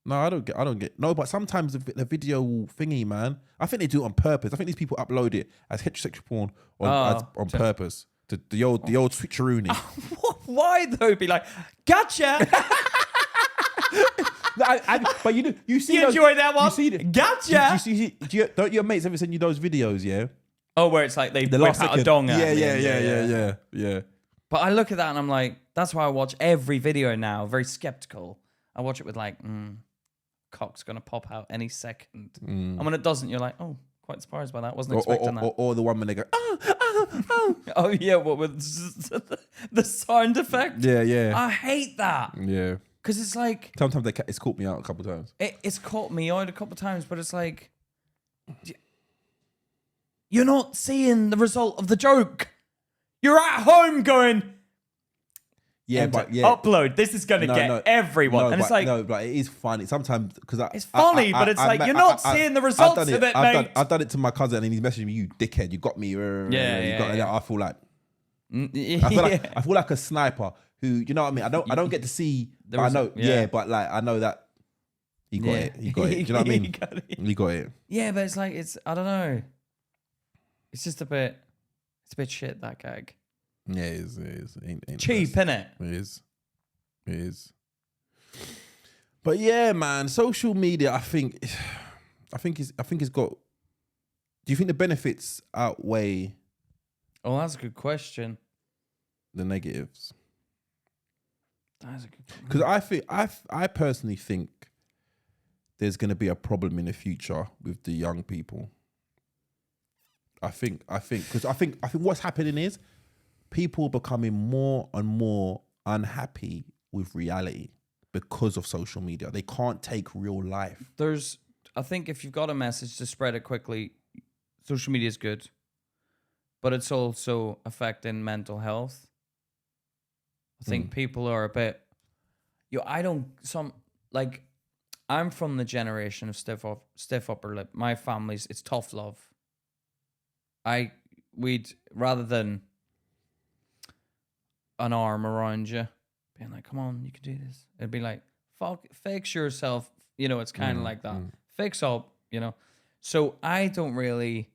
No, I don't get. No, but sometimes the video thingy, man, I think they do it on purpose. I think these people upload it as heterosexual porn on purpose. The old switcheroony. Why though? Be like, gotcha. But you see, you enjoy that one? You see, gotcha. Don't your mates ever send you those videos? Yeah. Oh, where it's like they whip out a dong. Yeah. But I look at that and I'm like, that's why I watch every video now. Very skeptical. I watch it with like, cock's gonna pop out any second. And when it doesn't, you're like, oh, quite surprised by that. Wasn't expecting that. Or the one when they go, oh yeah, what with the sound effect? Yeah. I hate that. Yeah. Because it's like sometimes it's caught me out a couple of times. It's caught me out a couple of times, but it's like you're not seeing the result of the joke. You're at home going, upload. This is going to get everyone. And it's like, no, but it is funny sometimes because it's funny, but it's like you're not seeing the results of it, mate. I've done it to my cousin, and he's messaging me, "You dickhead, you got me." I feel like I feel like a sniper who, you know what I mean. I don't get to see. I know, but like I know that he got it. He got it. Do you know what I mean? He got it. Yeah, but it's like I don't know. It's just a bit shit, that gag. Yeah, it is. Ain't cheap, innit? It is. But yeah, man, social media. I think it's got. Do you think the benefits outweigh? Oh, that's a good question. The negatives. That's a good question. Because I personally think there's going to be a problem in the future with the young people. I think what's happening is people becoming more and more unhappy with reality because of social media. They can't take real life. I think if you've got a message to spread it quickly, social media is good, but it's also affecting mental health. I think people are a bit, I'm from the generation of stiff upper lip. My family's, it's tough love. We'd rather than an arm around you, being like, come on, you can do this. It'd be like, fix yourself. You know, it's kind of like that. Fix up, you know. So I don't really,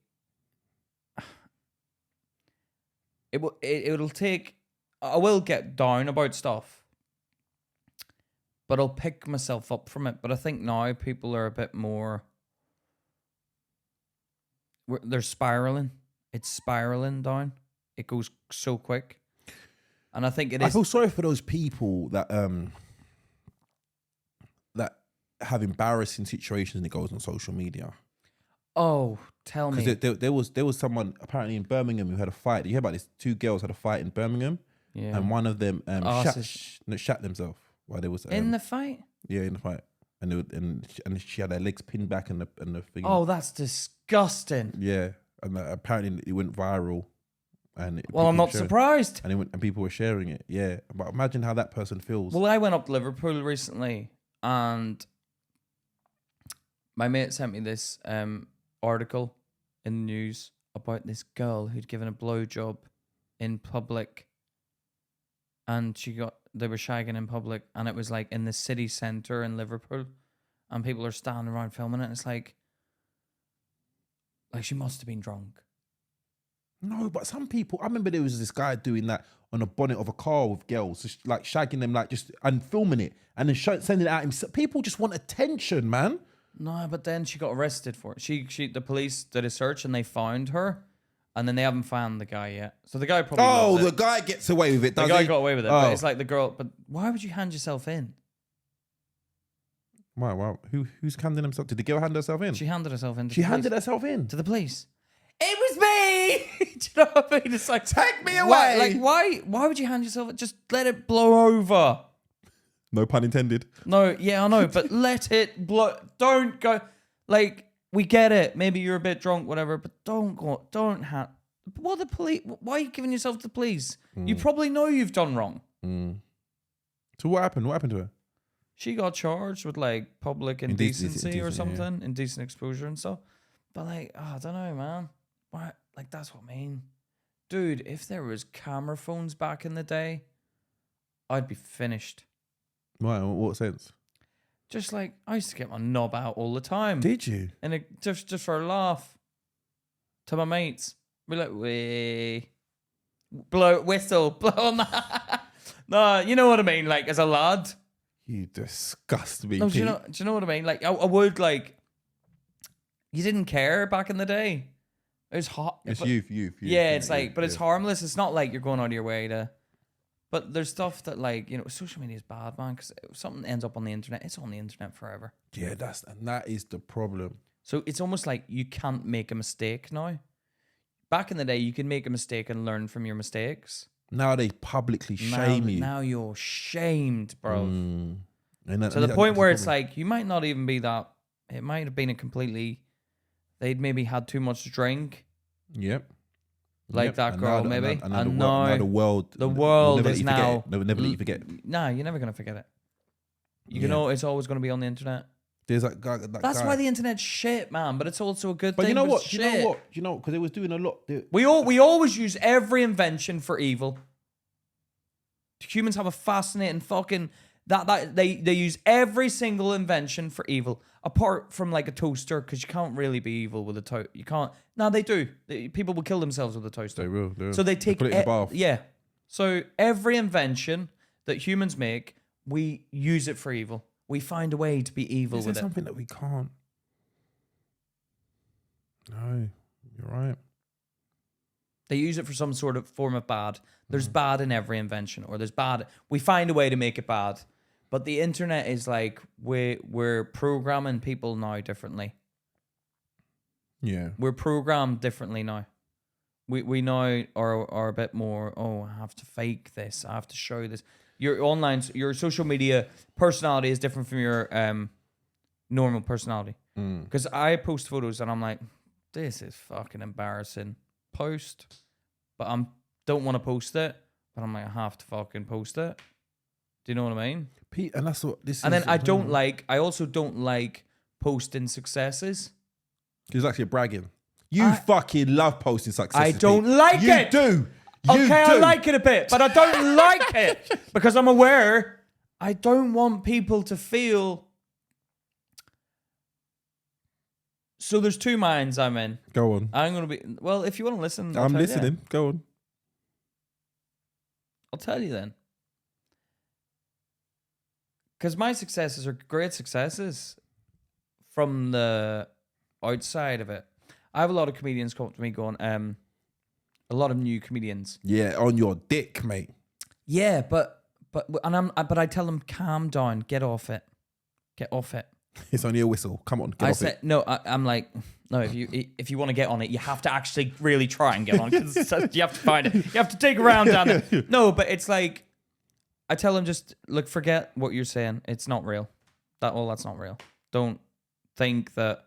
it'll take, I will get down about stuff, but I'll pick myself up from it. But I think now people are a bit more, they're spiraling. It's spiraling down. It goes so quick. And I think it is. I feel sorry for those people that have embarrassing situations and it goes on social media. Oh, tell me. Because there was someone apparently in Birmingham who had a fight. You hear about this? 2 girls had a fight in Birmingham. Yeah. And one of them shat themselves while they was in the fight. Yeah, in the fight. And she had her legs pinned back and the thing. Oh, that's disgusting. Yeah. And apparently it went viral, and I'm not surprised. And people were sharing it. Yeah, but imagine how that person feels. Well, I went up to Liverpool recently, and my mate sent me this article in the news about this girl who'd given a blowjob in public, and they were shagging in public, and it was like in the city centre in Liverpool, and people are standing around filming it. And it's like she must have been drunk. No, but some people, I remember there was this guy doing that on the bonnet of a car with girls, just like shagging them, like just and filming it and then sending it out himself. People just want attention, man. No, but then she got arrested for it. The police did a search and they found her, And then they haven't found the guy yet. So the guy probably Oh, loves the it. guy gets away with it, The does guy he? got away with it. Oh. But it's like the girl. But why would you hand yourself in? Wow. Who's handing himself? Did the girl hand herself in? She handed herself in. She handed herself in to the police. It was me. Do you know what I mean? It's like, take me why, away. like why would you hand yourself? Just let it blow over. No pun intended. No, yeah, I know, but let it blow. Don't go. Like, we get it. Maybe you're a bit drunk, whatever, but don't go. Don't have. What the police? Why are you giving yourself to the police? You probably know you've done wrong. So what happened? What happened to her? She got charged with like public indecency or something, indecent exposure and stuff. But like, oh, I don't know, man. Why? Like, that's what I mean, dude. If there was camera phones back in the day, I'd be finished. Why? What sense? Just like, I used to get my knob out all the time. Did you? And just for a laugh. To my mates. We're like, wee. Whistle, blow on that. No, you know what I mean? Like, as a lad. You disgust me. No, Pete. do you know what I mean? Like, I would, like, you didn't care back in the day. It was hot. It's but, youth. Yeah, it's like, but it's harmless. It's not like you're going out of your way to. But there's stuff that, like, you know, social media is bad, man, because if something ends up on the internet, it's on the internet forever. Yeah, that is the problem. So it's almost like you can't make a mistake now. Back in the day, you could make a mistake and learn from your mistakes. Now they publicly shame you. Now you're shamed, bro. And to the point where it's like, you might not even be that. It might have been they'd maybe had too much drink. Yep. Like that girl, maybe. And now the world is now. Never let you forget. Nah, you're never gonna forget it. You know, it's always gonna be on the internet. There's that guy. That's why the internet's shit, man. But it's also a good but thing. You know what? Shit. You know, because it was doing a lot. We always use every invention for evil. Humans have a fascinating fucking that they use every single invention for evil, apart from like a toaster, because you can't really be evil with a toaster. You can't. No, they do. People will kill themselves with a toaster. They will. So they take put it in the bath. Yeah. So every invention that humans make, we use it for evil. We find a way to be evil with it. Something that we can't. No, you're right. They use it for some sort of form of bad. There's bad in every invention, or there's bad. We find a way to make it bad. But the internet is like, we're programming people now differently. Yeah. We're programmed differently now. We now are a bit more, I have to fake this. I have to show this. Your social media personality is different from your normal personality. Because I post photos and I'm like, this is fucking embarrassing. Post. But I don't want to post it. But I'm like, I have to fucking post it. Do you know what I mean? Pete, and that's what this is. And then I also don't like posting successes. It's actually bragging. You fucking love posting successes. I don't like it. You do. I like it a bit, but I don't like it because I'm aware I don't want people to feel. So there's two minds I'm in. Go on. I'm going to be, well, if you want to listen. I'm listening. Go on. I'll tell you then. Because my successes are great successes from the outside of it. I have a lot of comedians come up to me going, a lot of new comedians. Yeah, on your dick, mate. Yeah, but I tell them, calm down, get off it. It's only a whistle. Come on, get off it. No, I'm like, no. If you want to get on it, you have to actually really try and get on it. 'Cause you have to find it. You have to take a round down it. No, but it's like, I tell them just look, forget what you're saying. It's not real. That's not real. Don't think that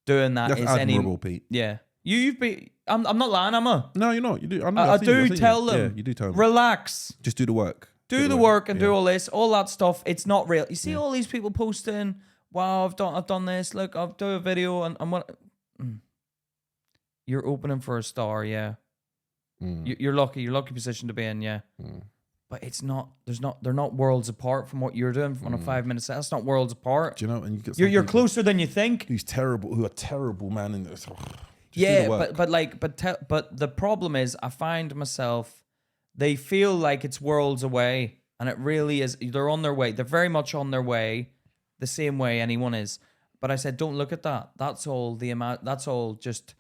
doing that That's is admirable, Pete. Yeah, you've been. I'm not lying, am I? No, you're not. You do. I do tell them. Yeah, you do tell them. Relax. Just do the work. Do the work and do all this, all that stuff. It's not real. You see all these people posting, wow, I've done this. Look, I'll do a video and I'm what. You're opening for a star, yeah. You're lucky. You're lucky position to be in, yeah. But it's not. They're not worlds apart from what you're doing on a 5 minute set. That's not worlds apart. Do you know? And you're closer than you think. Who are terrible, man. In this. But the problem is, I find myself. They feel like it's worlds away, and it really is. They're on their way. They're very much on their way, the same way anyone is. But I said, don't look at that. That's all just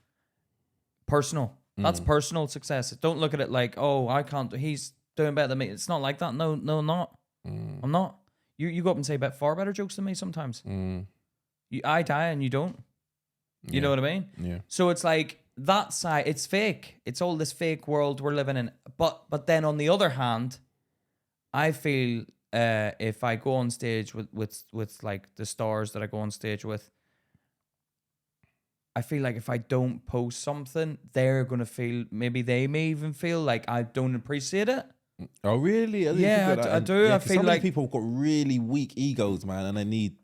personal. That's personal success. Don't look at it like, oh, I can't. He's doing better than me. It's not like that. No, I'm not. I'm not. You go up and say far better jokes than me sometimes. I die and you don't. You know what I mean? Yeah. So it's like that side. It's fake. It's all this fake world we're living in. But then on the other hand, I feel if I go on stage with like the stars that I go on stage with, I feel like if I don't post something, they're gonna feel, maybe they may even feel like I don't appreciate it. Oh really? I do. I feel some like people have got really weak egos, man, and they need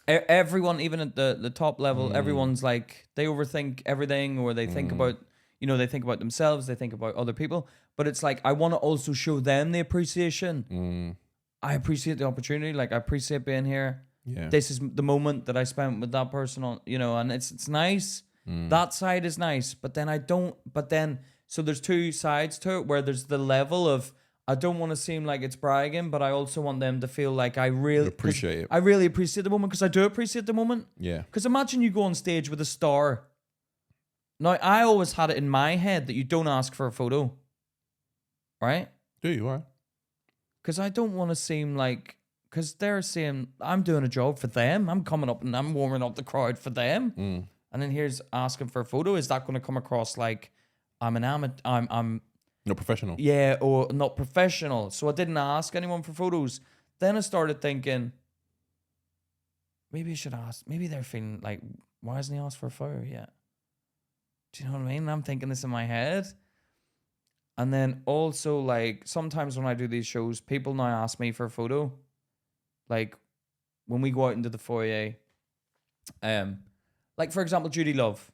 everyone, even at the top level, everyone's like, they overthink everything, or they think about, they think about themselves, they think about other people. But it's like, I want to also show them the appreciation. I appreciate the opportunity. Like, I appreciate being here. Yeah. This is the moment that I spent with that person on, and it's nice. That side is nice, but then so there's two sides to it, where there's the level of, I don't want to seem like it's bragging, but I also want them to feel like I really appreciate it. I really appreciate the moment, because I do appreciate the moment. Yeah. Because imagine you go on stage with a star. Now, I always had it in my head that you don't ask for a photo. Right? Do you? Why? Because I don't want to seem like, because they're saying I'm doing a job for them. I'm coming up and I'm warming up the crowd for them. And then here's asking for a photo. Is that going to come across like I'm an amateur? I'm not professional. Yeah, or not professional. So I didn't ask anyone for photos. Then I started thinking, maybe I should ask. Maybe they're feeling like, why hasn't he asked for a photo yet? Do you know what I mean? I'm thinking this in my head. And then also, like, sometimes when I do these shows, people now ask me for a photo. Like, when we go out into the foyer, like, for example, Judy Love.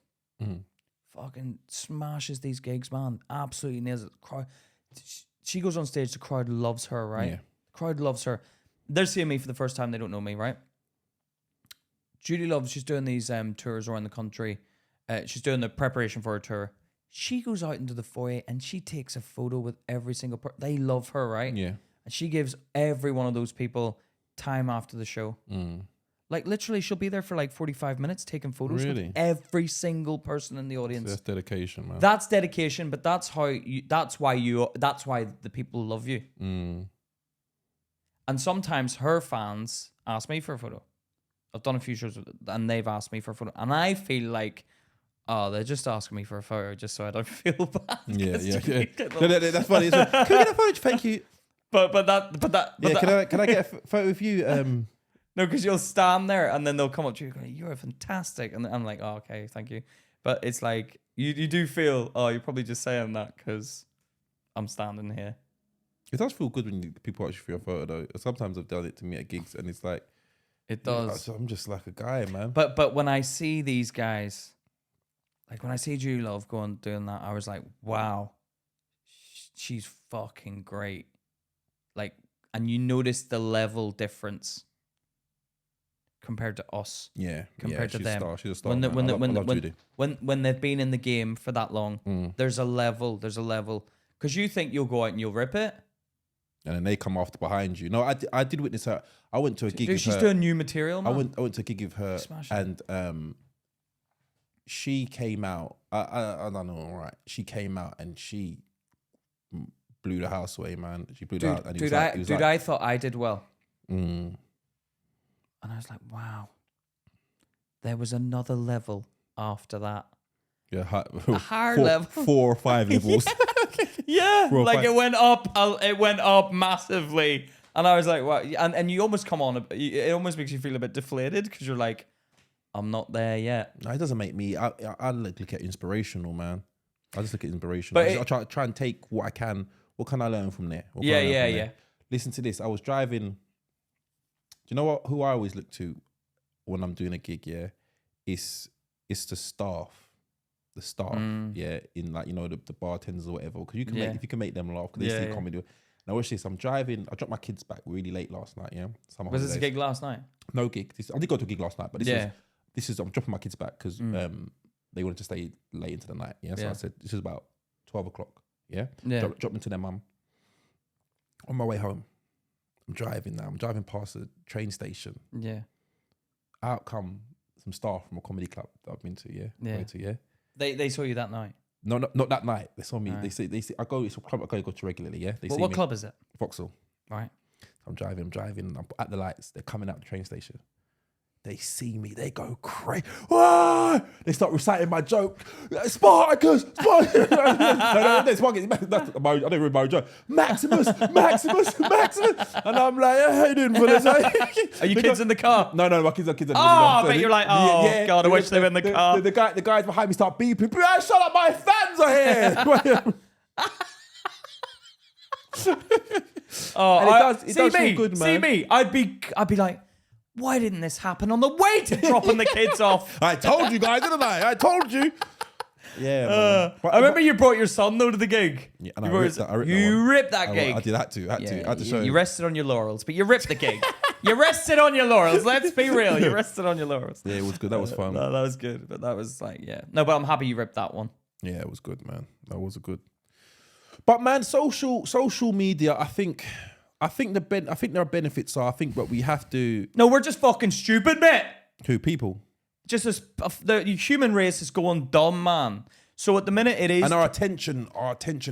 Fucking smashes these gigs, man. Absolutely nails it. Crowd, she goes on stage, the crowd loves her, right? Yeah. The crowd loves her. They're seeing me for the first time, they don't know me, right? Judy Love, she's doing these tours around the country. She's doing the preparation for her tour. She goes out into the foyer and she takes a photo with every single person. They love her, right? Yeah. And she gives every one of those people time after the show. Like, literally, she'll be there for like 45 minutes taking photos with every single person in the audience. So that's dedication, man. That's dedication, but that's why the people love you. And sometimes her fans ask me for a photo. I've done a few shows and they've asked me for a photo. And I feel like, oh, they're just asking me for a photo just so I don't feel bad. Yeah. No, that's funny. Can we get a photo? Thank you. But can I get a photo of you? No, because you'll stand there and then they'll come up to you and go, you're fantastic. And I'm like, oh, okay, thank you. But it's like, you do feel, oh, you're probably just saying that because I'm standing here. It does feel good when people ask you for your photo, though. Sometimes I've done it to me at gigs and it's like, it does. I'm just like a guy, man. But when I see these guys, like when I see Julie Love doing that, I was like, wow, she's fucking great. Like, and you notice the level difference compared to us. Yeah. Compared to them. She's a star. When they've been in the game for that long, there's a level. Because you think you'll go out and you'll rip it. And then they come after behind you. No, I did witness her. I went to a gig with her. She's doing new material, man. I went to a gig with her and she came out. I don't know, all right. She came out and she blew the house away, man. She blew the house. And I thought I did well. And I was like, wow. There was another level after that. Yeah, a higher level. 4 or 5 levels. Yeah, like it went up massively. And I was like, wow. And you almost come on, it almost makes you feel a bit deflated because you're like, I'm not there yet. No, it doesn't make me, I look at inspirational, man. I just look at inspirational. I try and take what I can. What can I learn from there? Yeah. Listen to this. I was driving. Do you know what? Who I always look to when I'm doing a gig, yeah? It's the staff. The staff, yeah, in like, the bartenders or whatever. Because if you can make them laugh, because they see comedy. Now watch this. I'm driving. I dropped my kids back really late last night. Yeah, was this a gig last night? No gig. I did go to a gig last night, but this is I'm dropping my kids back because they wanted to stay late into the night. Yeah, so I said this is about 12 o'clock. Yeah, drop them to their mum. On my way home, I'm driving now. I'm driving past the train station. Yeah, out come some staff from a comedy club that I've been to. Yeah. They saw you that night. No, not that night. They saw me. Right. They see. I go. It's a club I go to regularly. Yeah. They see what me. club is it? Vauxhall. Right. I'm driving. I'm at the lights. They're coming out the train station. They see me, they go crazy. Ah! They start reciting my joke. Spartacus! Spartacus! I don't remember my joke. Maximus! And I'm like, how you doing, fellas? Are you kids in the car? No, my kids are kids. I bet you're like, God, I wish they were in the car. The guys behind me start beeping. Shut up, my fans are here! It does feel good, man. See me, I'd be like, why didn't this happen on the way to dropping the kids off? I told you guys, didn't I? I told you. Yeah, man. I remember you brought your son though to the gig. Yeah, and you ripped that gig. I did that too. I had to show you. You rested on your laurels, but you ripped the gig. You rested on your laurels. Let's be real. You rested on your laurels. Yeah, it was good. That was fun. No, that was good. But that was like, No, but I'm happy you ripped that one. Yeah, it was good, man. That was good. But man, social media, I think there are benefits. I think, but we have to. No, we're just fucking stupid, mate. Who, people? Just as the human race is going dumb, man. So at the minute it is, and our attention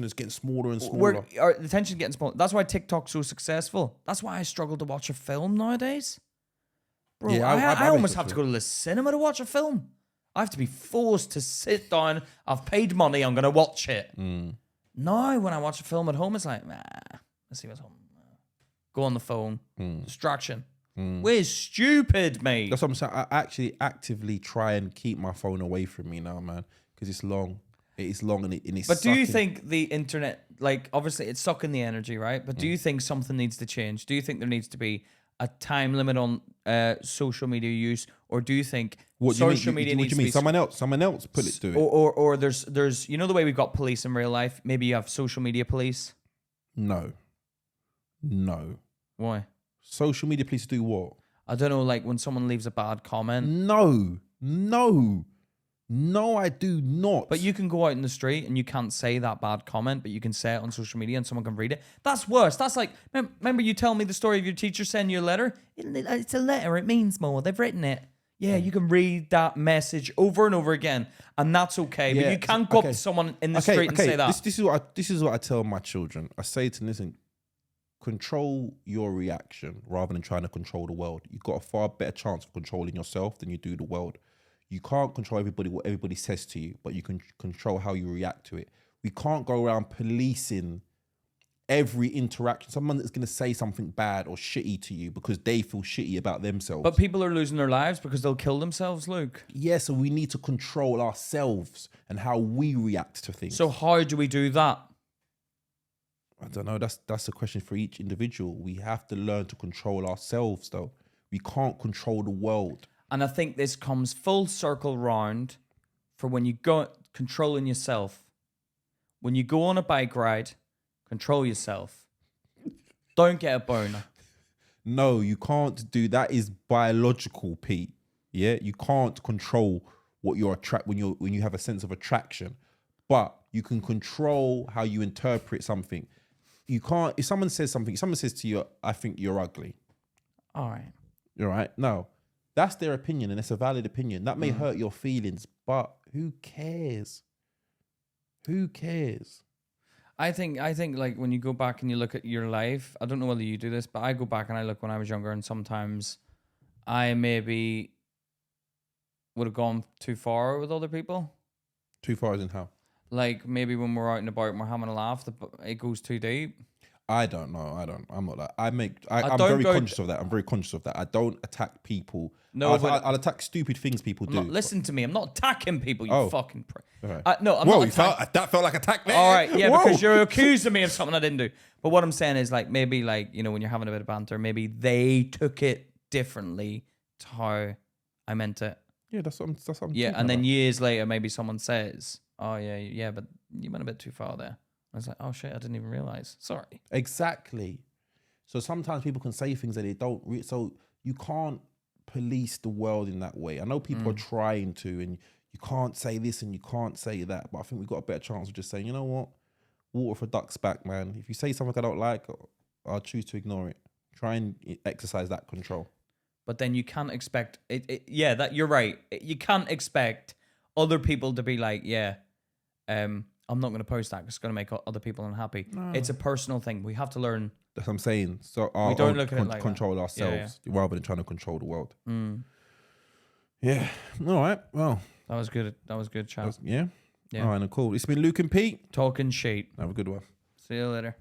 is getting smaller and smaller. Our attention is getting smaller. That's why TikTok's so successful. That's why I struggle to watch a film nowadays. Bro, yeah, I almost have to go to the cinema to watch a film. I have to be forced to sit down. I've paid money. I'm going to watch it. Now, when I watch a film at home, it's like, let's see what's home. Go on the phone. Distraction. We're stupid, mate. That's what I'm saying. I actually actively try and keep my phone away from me now, man, because it's long. It is long and it's. But do you think the internet, like, obviously it's sucking the energy, right? But do you think something needs to change? Do you think there needs to be a time limit on social media use, or do you think social media needs to be someone else put it to it, or there's the way we've got police in real life? Maybe you have social media police. No. Why? Social media police do what? I don't know, like when someone leaves a bad comment. No, I do not. But you can go out in the street and you can't say that bad comment, but you can say it on social media and someone can read it. That's worse. That's like, remember you telling me the story of your teacher sending you a letter? It's a letter. It means more. They've written it. Yeah, you can read that message over and over again, and that's okay. Yeah, but you can't go up to someone in the street and say that. This is what I tell my children. I say to them, listen, control your reaction rather than trying to control the world. You've got a far better chance of controlling yourself than you do the world. You can't control what everybody says to you, but you can control how you react to it. We can't go around policing every interaction. Someone that's going to say something bad or shitty to you because they feel shitty about themselves. But people are losing their lives because they'll kill themselves, Luke. Yeah, so we need to control ourselves and how we react to things. So how do we do that? I don't know. That's a question for each individual. We have to learn to control ourselves, though. We can't control the world. And I think this comes full circle round for when you go controlling yourself. When you go on a bike ride, control yourself. Don't get a boner. No, you can't do that. Is biological, Pete. Yeah, you can't control what you're when you have a sense of attraction, but you can control how you interpret something. You can't. If someone says to you, "I think you're ugly." All right. You're right. No. That's their opinion, and it's a valid opinion. That may hurt your feelings, but who cares? Who cares? I think like when you go back and you look at your life, I don't know whether you do this, but I go back and I look when I was younger, and sometimes I maybe would have gone too far with other people. Too far as in how? Like maybe when we're out and about and we're having a laugh, it goes too deep. I don't know. I'm not that. I'm very conscious of that. I'm very conscious of that. I don't attack people. No, I'll attack stupid things people do. Listen to me. I'm not attacking people. You fucking. Right. No, I'm not. That felt like attack there. All right, yeah, because you're accusing me of something I didn't do. But what I'm saying is, like, maybe, like, you know, when you're having a bit of banter, maybe they took it differently to how I meant it. Yeah, that's what I'm. Yeah, and then years later, maybe someone says, "Oh yeah, but you went a bit too far there." I was like, oh shit, I didn't even realize. Sorry. Exactly. So sometimes people can say things that they don't. So you can't police the world in that way. I know people are trying to, and you can't say this and you can't say that. But I think we've got a better chance of just saying, you know what? Water for ducks back, man. If you say something I don't like, I'll choose to ignore it. Try and exercise that control. But then you can't expect it. Yeah, that you're right. You can't expect other people to be like, yeah, I'm not going to post that because it's going to make other people unhappy. No. It's a personal thing. We have to learn. That's what I'm saying. So We don't look at it like control ourselves rather than trying to control the world. Yeah. All right. Well, that was good. That was good chat. Yeah. All right. Cool. It's been Luke and Pete. Talking shit. Have a good one. See you later.